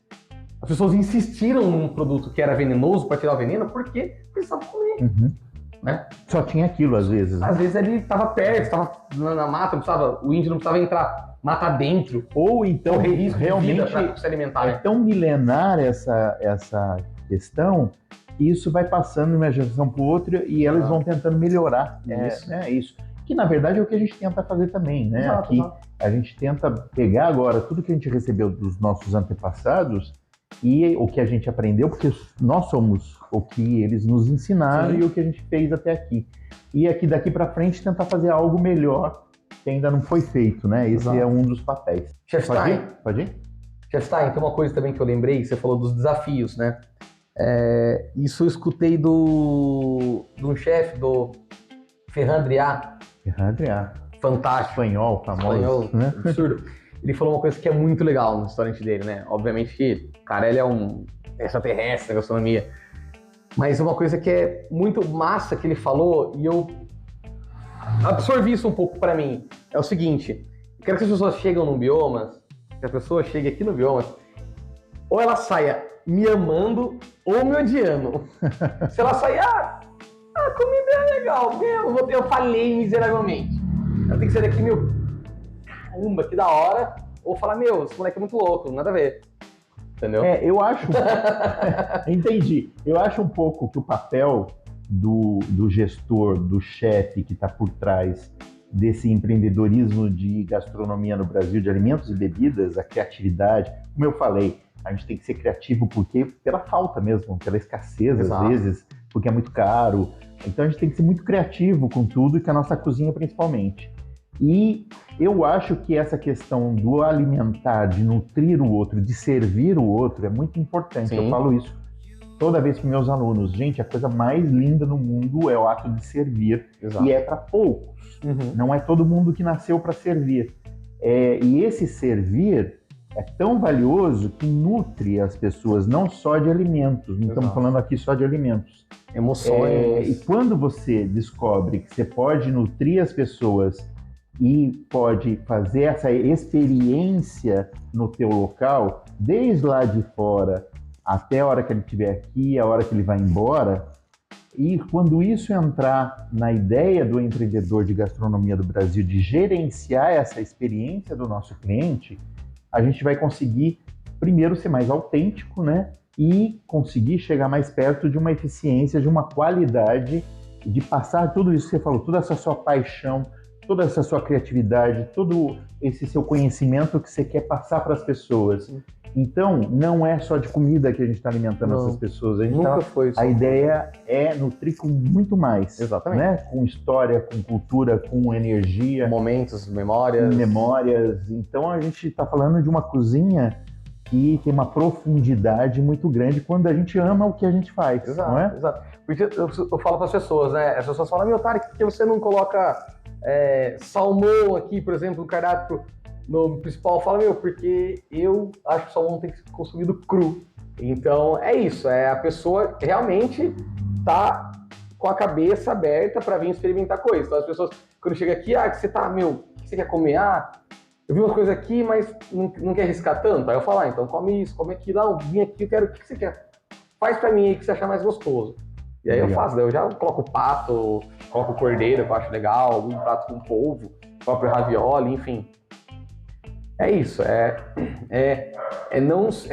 as pessoas insistiram num produto que era venenoso para tirar o veneno porque precisavam comer. Né? Só tinha aquilo às vezes. Às vezes ele estava perto, estava na mata, o índio não precisava entrar mata dentro. Ou então correr risco realmente para se alimentar. É tão milenar essa questão que isso vai passando de uma geração para outra e elas vão tentando melhorar. Isso. Que na verdade é o que a gente tenta fazer também, né? Exato, aqui a gente tenta pegar agora tudo que a gente recebeu dos nossos antepassados e o que a gente aprendeu, porque nós somos o que eles nos ensinaram e o que a gente fez até aqui. E aqui daqui para frente tentar fazer algo melhor que ainda não foi feito, né? Esse é um dos papéis. Chef Stein? Pode ir? Chef Stein, tem uma coisa também que eu lembrei, você falou dos desafios, né? Isso eu escutei de um chefe, do Ferran Adrià. Ferran Adrià. fantástico. Espanhol, famoso, Espanhol, né? absurdo. Ele falou uma coisa que é muito legal no restaurante dele, né? Obviamente que, cara, ele é um extraterrestre na gastronomia. Mas uma coisa que é muito massa que ele falou, e eu absorvi isso um pouco pra mim, é o seguinte: eu quero que as pessoas chegam no Biomas, que a pessoa chegue aqui no Biomas, ou ela saia me amando ou me odiando. Se ela sair, a comida é legal, eu falhei miseravelmente. Ela tem que sair daqui, meu, caramba, que da hora, ou falar, meu, esse moleque é muito louco, nada a ver. Entendeu? Eu acho. Entendi. Eu acho um pouco que o papel do gestor, do chefe que está por trás desse empreendedorismo de gastronomia no Brasil, de alimentos e bebidas, a criatividade, como eu falei, a gente tem que ser criativo porque pela falta mesmo, pela escassez Exato. às vezes, porque é muito caro. Então a gente tem que ser muito criativo com tudo e com a nossa cozinha principalmente. E eu acho que essa questão do alimentar, de nutrir o outro, de servir o outro é muito importante. Sim. Eu falo isso toda vez para meus alunos. Gente, a coisa mais linda no mundo é o ato de servir. Exato. E é para poucos. Não é todo mundo que nasceu para servir. E esse servir é tão valioso que nutre as pessoas, não só de alimentos. Não estamos falando aqui só de alimentos. Emoções. E quando você descobre que você pode nutrir as pessoas e pode fazer essa experiência no teu local, desde lá de fora até a hora que ele estiver aqui, a hora que ele vai embora, e quando isso entrar na ideia do empreendedor de gastronomia do Brasil de gerenciar essa experiência do nosso cliente, a gente vai conseguir, primeiro, ser mais autêntico, né? E conseguir chegar mais perto de uma eficiência, de uma qualidade, de passar tudo isso que você falou, toda essa sua paixão, toda essa sua criatividade, todo esse seu conhecimento que você quer passar para as pessoas. Então, não é só de comida que a gente está alimentando essas pessoas. Nunca foi isso. A ideia é nutrir com muito mais. Exatamente. Né? Com história, com cultura, com energia. Momentos, memórias. Memórias. Então, a gente está falando de uma cozinha que tem uma profundidade muito grande quando a gente ama o que a gente faz. Exato, não é? exato. Porque eu falo para as pessoas, né? As pessoas falam, meu, Tarek, por que você não coloca salmão aqui, por exemplo, no cardápio no principal? Fala, meu, porque eu acho que o salmão tem que ser consumido cru. Então, é isso. A pessoa realmente tá com a cabeça aberta para vir experimentar coisas. Então, as pessoas, quando chega aqui, que você tá, meu, o que você quer comer? Eu vi umas coisas aqui, mas não quer arriscar tanto. Aí eu falo, então come isso, come aquilo. Eu vim aqui, eu quero, o que você quer? Faz para mim aí que você achar mais daí eu faço, daí eu já coloco o pato, coloco o cordeiro, que eu acho legal, um prato com polvo, próprio ravioli, enfim. É isso, é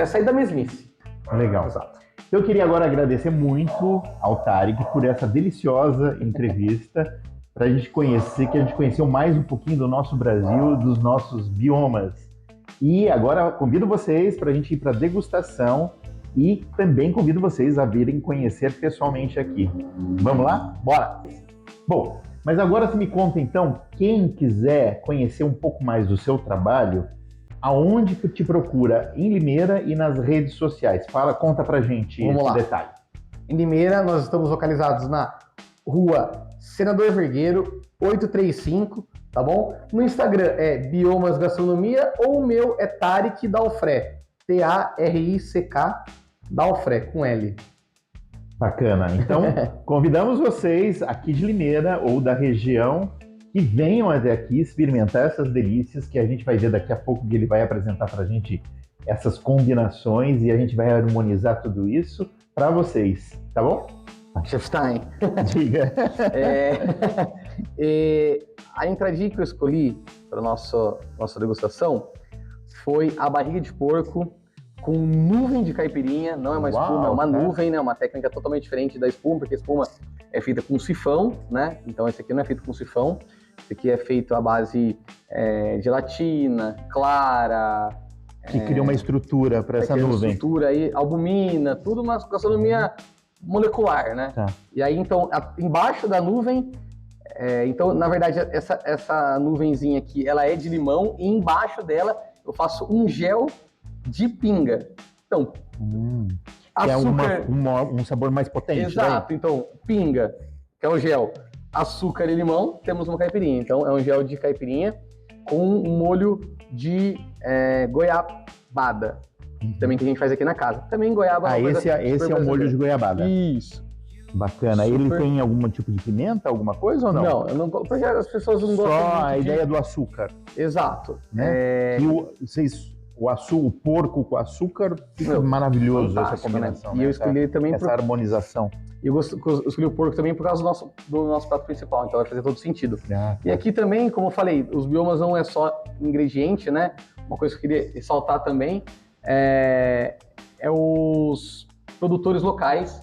sair da mesmice. Legal. Exato. Eu queria agora agradecer muito ao Tarek por essa deliciosa entrevista, para a gente conhecer, que a gente conheceu mais um pouquinho do nosso Brasil, dos nossos biomas. E agora convido vocês para a gente ir para a degustação e também convido vocês a virem conhecer pessoalmente aqui. Vamos lá? Bora! Bom, mas agora você me conta então, quem quiser conhecer um pouco mais do seu trabalho, aonde que te procura em Limeira e nas redes sociais? Conta pra gente esse detalhe. Em Limeira, nós estamos localizados na rua Senador Vergueiro, 835, tá bom? No Instagram é Biomas Gastronomia ou o meu é Tarek Dalfré, T-A-R-I-C-K, Dalfré, com L. Bacana. Então, convidamos vocês aqui de Limeira ou da região que venham até aqui experimentar essas delícias que a gente vai ver daqui a pouco, que ele vai apresentar pra gente essas combinações e a gente vai harmonizar tudo isso para vocês, tá bom? Chef Stein. Diga. A entradinha que eu escolhi para nossa degustação foi a barriga de porco com nuvem de caipirinha. Não é uma espuma, é uma nuvem, né? Uma técnica totalmente diferente da espuma, porque a espuma é feita com sifão, né? Então esse aqui não é feito com sifão. Esse aqui é feito à base de gelatina, clara. Que cria uma estrutura para essa nuvem. Uma estrutura aí, albumina, tudo uma gastronomia molecular, né? Tá. E aí, então, embaixo da nuvem, então, na verdade, essa nuvenzinha aqui, ela é de limão e embaixo dela eu faço um gel de pinga. Então, açúcar... Que é um sabor mais potente. Exato. Então, pinga, que é o gel. açúcar e limão, temos uma caipirinha. Então, é um gel de caipirinha com um molho de goiabada. Também que a gente faz aqui na casa. Também goiaba. Esse é o molho de goiabada. Isso. Bacana. Super. Ele tem algum tipo de pimenta, alguma coisa ou não? Não, eu não, porque as pessoas não gostam muito. Só a ideia do açúcar. Exato. Né? O porco com açúcar fica maravilhoso essa combinação. Né? E eu escolhi também essa harmonização. E eu escolhi o porco também por causa do nosso prato principal, então vai fazer todo sentido. E aqui também, como eu falei, os biomas não é só ingrediente, né? Uma coisa que eu queria ressaltar também é os produtores locais.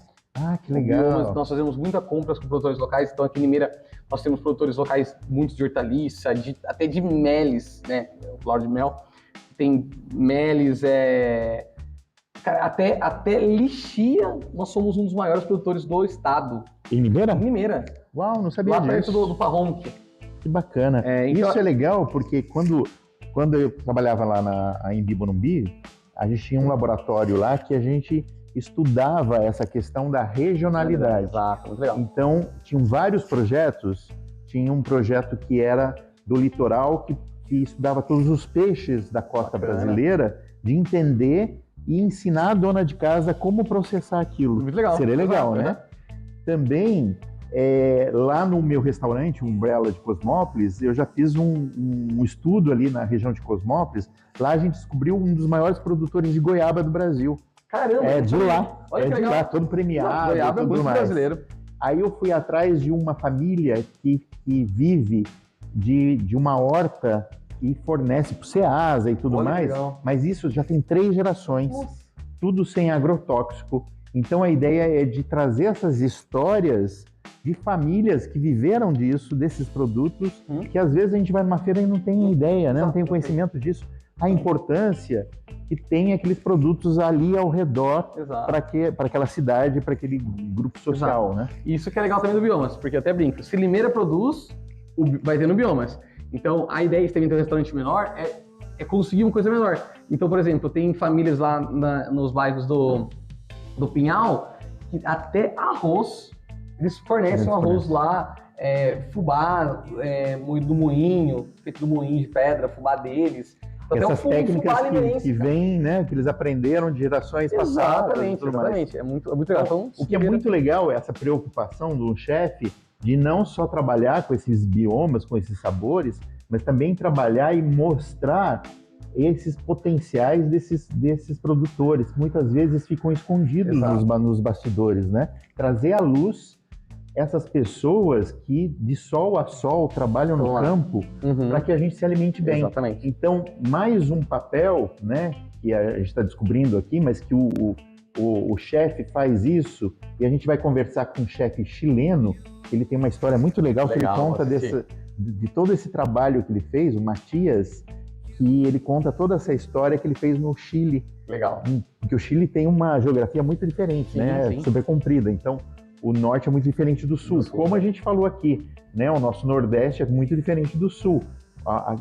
Que legal. Nós fazemos muitas compras com produtores locais, então aqui em Limeira nós temos produtores locais, muitos de hortaliça, até de meles, né? O flor de mel. Tem meles, cara, até lixia, nós somos um dos maiores produtores do estado. Em Limeira? Em Limeira. Uau, não sabia lá disso. Lá perto do Parronque. Que bacana. Isso é legal porque quando eu trabalhava lá na Embi Morumbi, a gente tinha um laboratório lá que a gente estudava essa questão da regionalidade. Exato, muito legal. Então, tinham vários projetos. Tinha um projeto que era do litoral, que estudava todos os peixes da costa brasileira, de entender e ensinar a dona de casa como processar aquilo. Muito legal. Seria legal, né? Também, lá no meu restaurante, Umbrella de Cosmópolis, eu já fiz um estudo ali na região de Cosmópolis. Lá a gente descobriu um dos maiores produtores de goiaba do Brasil. Caramba! De lá. Olha de lá, todo premiado. Goiaba é muito brasileiro. Aí eu fui atrás de uma família que vive de uma horta e fornece para o Ceasa e tudo mais. Legal. Mas isso já tem 3 gerações. Nossa. Tudo sem agrotóxico. Então a ideia é de trazer essas histórias de famílias que viveram disso, desses produtos, que às vezes a gente vai numa feira e não tem ideia, né? Não tem conhecimento disso. A importância que tem aqueles produtos ali ao redor para aquela cidade, para aquele grupo social, né? Isso que é legal também do Biomas, porque eu até brinco, se Limeira produz, vai ter no Biomas. Então a ideia de também ter um restaurante menor é conseguir uma coisa menor. Então, por exemplo, tem famílias lá nos bairros do Pinhal que até arroz, eles fornecem um arroz lá, fubá moído do moinho, feito do moinho de pedra, fubá deles. Essas técnicas que vêm, né, que eles aprenderam de gerações passadas. Exatamente. É muito legal. Então, o que é muito legal é essa preocupação do chefe de não só trabalhar com esses biomas, com esses sabores, mas também trabalhar e mostrar esses potenciais desses produtores, que muitas vezes ficam escondidos nos bastidores, né? Trazer à luz essas pessoas que de sol a sol trabalham no campo para que a gente se alimente bem. Exatamente. Então, mais um papel, né, que a gente está descobrindo aqui, mas que o chefe faz isso, e a gente vai conversar com um chefe chileno. Ele tem uma história muito legal que ele conta de todo esse trabalho que ele fez, o Matias, que ele conta toda essa história que ele fez no Chile. Legal. Porque o Chile tem uma geografia muito diferente, né? Super comprida. Então, o norte é muito diferente do sul. Como a gente falou aqui, né? O nosso nordeste é muito diferente do sul,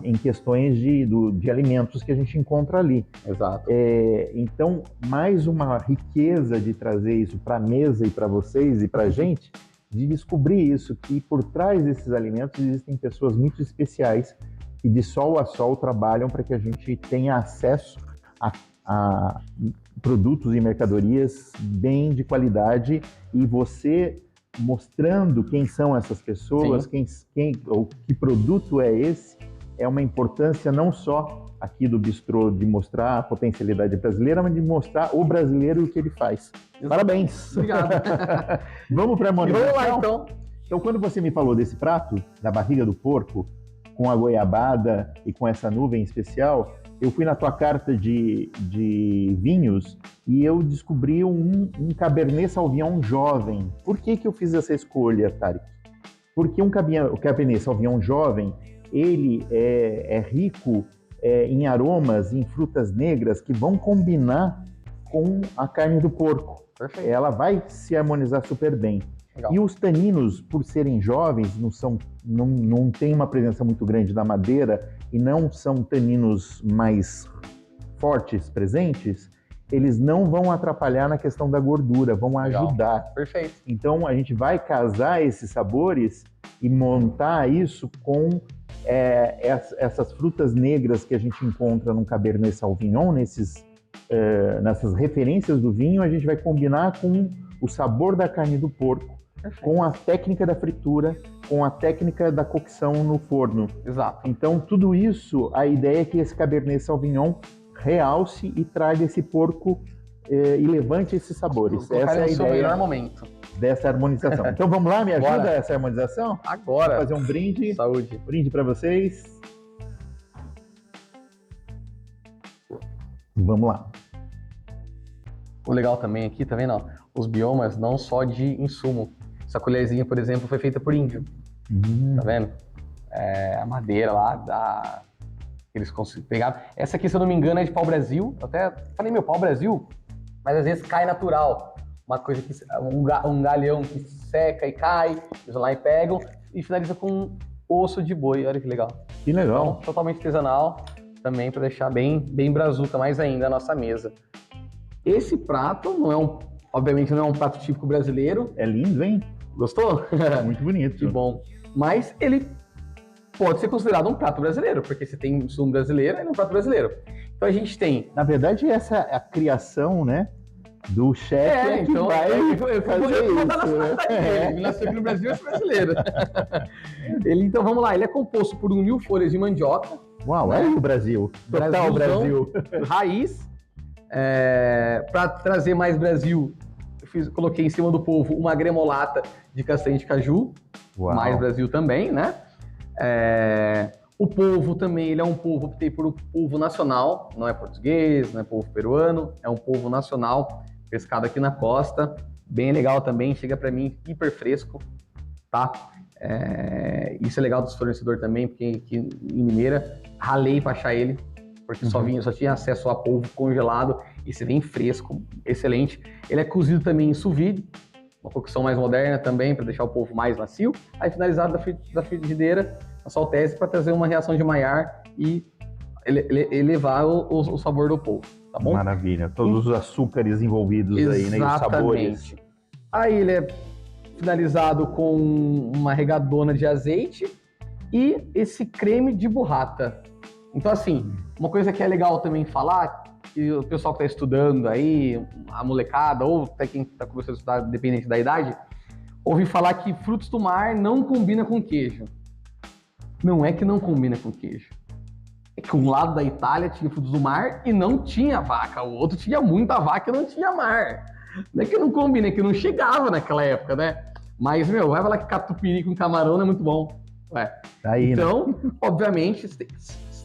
em questões de alimentos que a gente encontra ali. Exato. Então, mais uma riqueza de trazer isso para a mesa e para vocês e para a gente, de descobrir isso, que por trás desses alimentos existem pessoas muito especiais que de sol a sol trabalham para que a gente tenha acesso a produtos e mercadorias bem de qualidade, e você mostrando quem são essas pessoas, ou que produto é esse, é uma importância não só aqui do Bistrô de mostrar a potencialidade brasileira, mas de mostrar o brasileiro e o que ele faz. Parabéns! Obrigado! Vamos para a harmonização? Vamos lá, então! Então, quando você me falou desse prato, da barriga do porco, com a goiabada e com essa nuvem especial, eu fui na tua carta de vinhos e eu descobri um Cabernet Sauvignon jovem. Por que eu fiz essa escolha, Tarek? Porque o Cabernet Sauvignon jovem, ele é rico em aromas, em frutas negras que vão combinar com a carne do porco. Perfeito. Ela vai se harmonizar super bem. Legal. E os taninos, por serem jovens, não tem uma presença muito grande da madeira e não são taninos mais fortes presentes, eles não vão atrapalhar na questão da gordura, vão Legal. ajudar. Perfeito. Então, a gente vai casar esses sabores e montar isso com essas frutas negras que a gente encontra num Cabernet Sauvignon, nessas referências do vinho, a gente vai combinar com o sabor da carne do porco, com a técnica da fritura, com a técnica da cocção no forno. Exato. Então, tudo isso, a ideia é que esse Cabernet Sauvignon realce e traga esse porco e levante esses sabores. Essa é a seu ideia melhor momento. dessa harmonização. Então, vamos lá, me ajuda Bora. essa harmonização? Agora. Vou fazer um brinde. Saúde. Brinde para vocês. Vamos lá. O legal também aqui, tá vendo? Ó, os biomas não só de insumo. Essa colherzinha, por exemplo, foi feita por índio. Tá vendo? A madeira lá, eles pegaram. Essa aqui, se eu não me engano, é de pau-brasil. Eu até falei, meu, pau-brasil, mas às vezes cai natural. Uma coisa que um galhão que seca e cai, eles vão lá e pegam e finaliza com osso de boi. Olha que legal. Que legal. Então, totalmente artesanal, também para deixar bem brazuca mais ainda a nossa mesa. Esse prato obviamente não é um prato típico brasileiro. É lindo, hein? Gostou? Muito bonito. Que bom. Mas ele pode ser considerado um prato brasileiro, porque se tem insumo brasileiro, ele é um prato brasileiro. Então a gente tem... Na verdade, essa é a criação, né, do chefe que então, vai eu fazer vou dar isso. na cidade dele. Ele nasceu aqui no Brasil, eu sou brasileiro. Então vamos lá, ele é composto por 1.000 folhas de mandioca. Uau, né? olha o Brasil. Total Brasilzão, Brasil. Raiz. Para trazer mais Brasil, coloquei em cima do polvo uma gremolata de castanha de caju. Uau. Mais Brasil também, né? O polvo também, ele é um polvo, optei por um polvo nacional, não é português, não é polvo peruano, é um polvo nacional, pescado aqui na costa, bem legal também, chega para mim hiper fresco, tá? Isso é legal dos fornecedores também, porque aqui em Limeira, ralei para achar ele, porque só tinha acesso a polvo congelado, e se vem fresco, excelente. Ele é cozido também em sous vide, uma cocção mais moderna também, para deixar o polvo mais macio, aí finalizado da frigideira, a saltese, para trazer uma reação de Maillard e elevar o sabor do polvo, tá bom? Maravilha, todos os açúcares envolvidos aí, né, e os sabores. Aí ele é finalizado com uma regadona de azeite e esse creme de burrata. Então, assim, uma coisa que é legal também falar, que o pessoal que está estudando aí, a molecada, ou até quem está começando a estudar, dependente da idade, ouvi falar que frutos do mar não combina com queijo. Não é que não combina com queijo. É que um lado da Itália tinha frutos do mar e não tinha vaca. O outro tinha muita vaca e não tinha mar. Não é que não combina, é que não chegava naquela época, né? Mas, vai falar que catupiry com camarão não é muito bom. Aí, então, né? Obviamente, você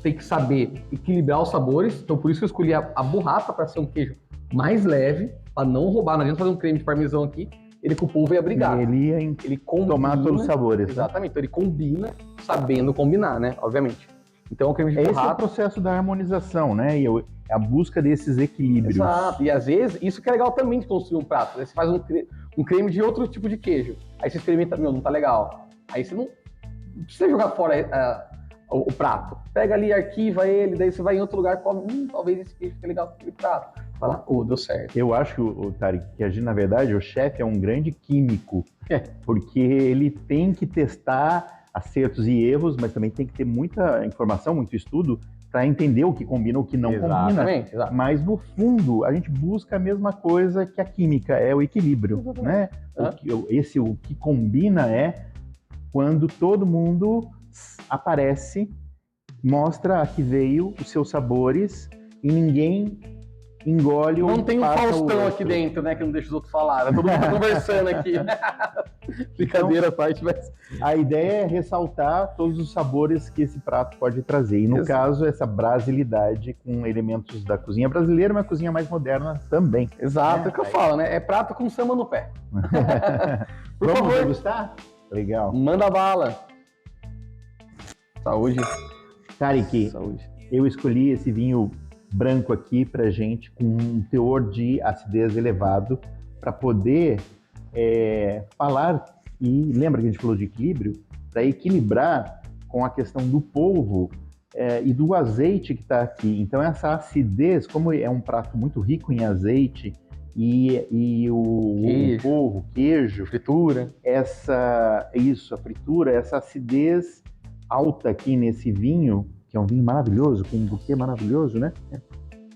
tem que saber equilibrar os sabores. Então, por isso que eu escolhi a burrata para ser um queijo mais leve, para não roubar. Não adianta fazer um creme de parmesão aqui, ele com o polvo ia brigar. Ele combina, tomar todos os sabores. Exatamente. Né? Então, ele combina, sabendo combinar, né? Obviamente. Então, o creme de burrata... Esse é o processo da harmonização, né? E a busca desses equilíbrios. Exato. E, às vezes, isso que é legal também de construir um prato. Aí você faz um creme de outro tipo de queijo. Aí você experimenta, não tá legal. Aí você não precisa jogar fora o prato. Pega ali, arquiva ele, daí você vai em outro lugar, come, talvez esse queijo fique legal com aquele prato. Fala, deu certo. Eu acho, Tarek, que a gente, na verdade, o chefe é um grande químico, porque ele tem que testar acertos e erros, mas também tem que ter muita informação, muito estudo, para entender o que combina ou o que não combina. Exato. Mas, no fundo, a gente busca a mesma coisa que a química, é o equilíbrio, né? O que combina é quando todo mundo aparece, mostra a que veio os seus sabores e ninguém engole ou não tem um Faustão aqui dentro, né, que não deixa os outros falar. Todo mundo conversando aqui. Brincadeira à parte, mas... A ideia é ressaltar todos os sabores que esse prato pode trazer. E, no caso, essa brasilidade com elementos da cozinha brasileira, uma cozinha mais moderna também. Exato, é o que eu falo, né? É prato com samba no pé. Por Vamos favor. degustar? Legal. Manda bala. Saúde. Tarek, Saúde. Eu escolhi esse vinho branco aqui pra gente, com um teor de acidez elevado, para poder falar, e lembra que a gente falou de equilíbrio? Para equilibrar com a questão do polvo, e do azeite que está aqui. Então, essa acidez, como é um prato muito rico em azeite e o Queijo, polvo, o queijo, fritura. a fritura, essa acidez alta aqui nesse vinho, que é um vinho maravilhoso, com um buquê maravilhoso, né?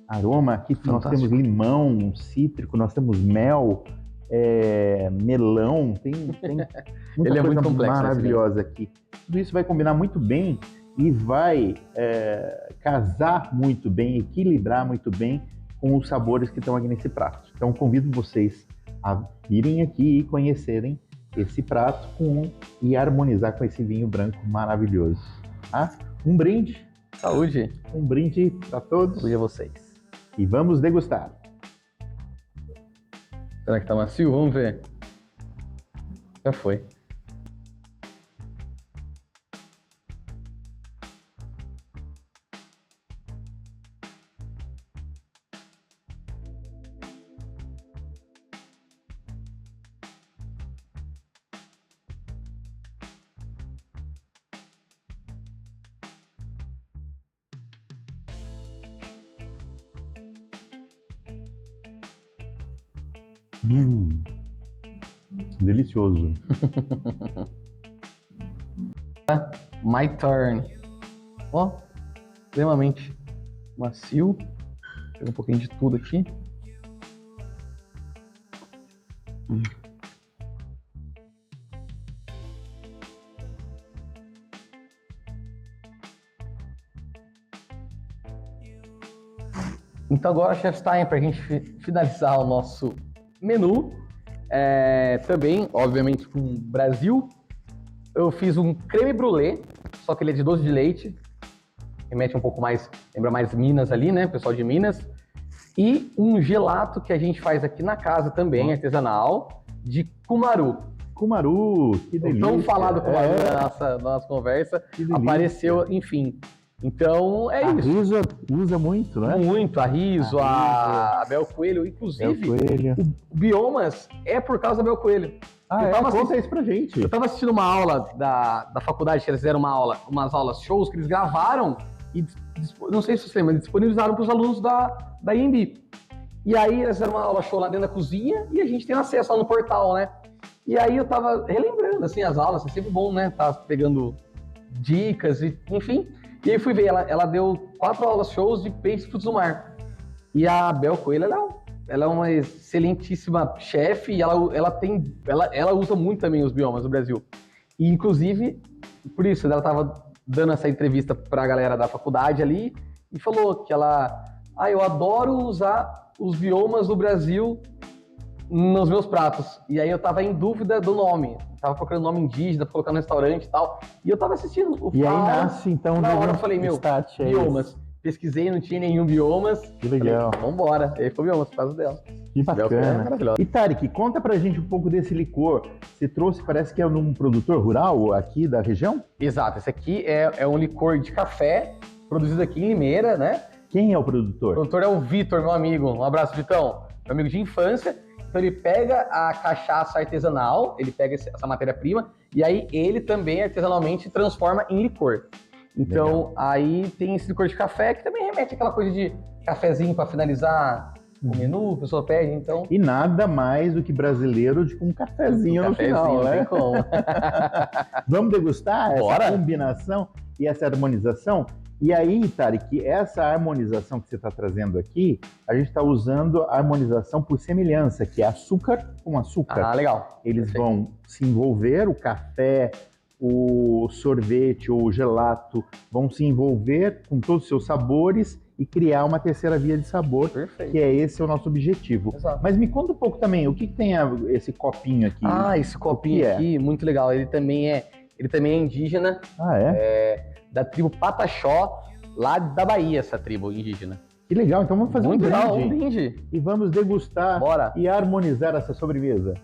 Aroma, aqui nós temos Fantástico. limão, cítrico, nós temos mel, melão, tem muita Ele é coisa muito complexo, né, esse vinho. maravilhosa aqui. Tudo isso vai combinar muito bem e vai casar muito bem, equilibrar muito bem com os sabores que estão aqui nesse prato. Então, convido vocês a virem aqui e conhecerem esse prato e harmonizar com esse vinho branco maravilhoso. Tá? Um brinde, Saúde. um brinde para todos Saúde a vocês. e vamos degustar. Será que tá macio? Vamos ver. Já foi. Delicioso. My turn. Ó, extremamente macio. Pega um pouquinho de tudo aqui. Então agora, Chef Stein, para a gente finalizar o nosso menu, também, obviamente, com Brasil, eu fiz um creme brulee, só que ele é de doce de leite, remete um pouco mais, lembra mais Minas ali, né, pessoal de Minas, e um gelato que a gente faz aqui na casa também, artesanal, de cumaru. Cumaru, que delícia. Vamos falar do cumaru na nossa conversa, apareceu, enfim. Então, é isso. A Riso usa muito, né? Muito, a Riso, a Bel Coelho, inclusive, o Biomas é por causa da Bel Coelho. Conta isso pra gente. Eu tava assistindo uma aula da faculdade, que eles fizeram umas aulas shows que eles gravaram e, não sei se você lembra, disponibilizaram para os alunos da IMB. E aí eles fizeram uma aula show lá dentro da cozinha e a gente tem acesso lá no portal, né? E aí eu tava relembrando, assim, as aulas, é sempre bom, né? Tá pegando dicas, e, enfim. E aí fui ver, ela deu 4 aulas shows de peixe e frutos do mar. E a Bel Coelho, ela é uma excelentíssima chefe e ela usa muito também os biomas do Brasil. E, inclusive, por isso, ela estava dando essa entrevista para a galera da faculdade ali e falou que eu adoro usar os biomas do Brasil nos meus pratos. E aí eu tava em dúvida do nome. Tava procurando nome indígena pra colocar no restaurante e tal. E eu tava assistindo o E aí nasce, então, na hora eu falei, biomas. Pesquisei, não tinha nenhum biomas. Que legal. Falei, vambora. E aí ficou biomas por causa dela. Que bacana. E Tarek, conta pra gente um pouco desse licor. Você trouxe, parece que é num produtor rural aqui da região? Exato. Esse aqui é um licor de café produzido aqui em Limeira, né? Quem é o produtor? O produtor é o Vitor, meu amigo. Um abraço, Vitão. Meu amigo de infância. Então ele pega a cachaça artesanal, ele pega essa matéria-prima, e aí ele também artesanalmente transforma em licor. Então aí tem esse licor de café, que também remete àquela coisa de cafezinho para finalizar o menu, a pessoa pede, então... E nada mais do que brasileiro com um cafezinho no final, né? Não tem como. Vamos degustar essa combinação e essa harmonização? E aí, Tarek, essa harmonização que você está trazendo aqui, a gente está usando a harmonização por semelhança, que é açúcar com açúcar. Ah, legal. Eles vão se envolver, o café, o sorvete ou o gelato vão se envolver com todos os seus sabores e criar uma terceira via de sabor, que é esse o nosso objetivo. Exato. Mas me conta um pouco também, o que tem esse copinho aqui? Esse copinho aqui, muito legal. Ele também é indígena. Da tribo Pataxó, lá da Bahia, essa tribo indígena. Que legal, então vamos fazer um brinde. E vamos degustar e harmonizar essa sobremesa.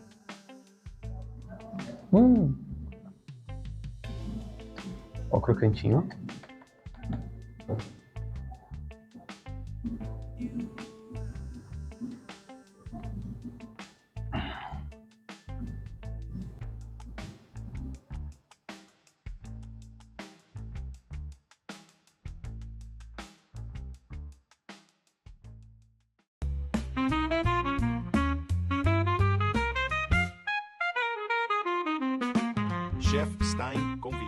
Ó o crocantinho. Chef Stein convida.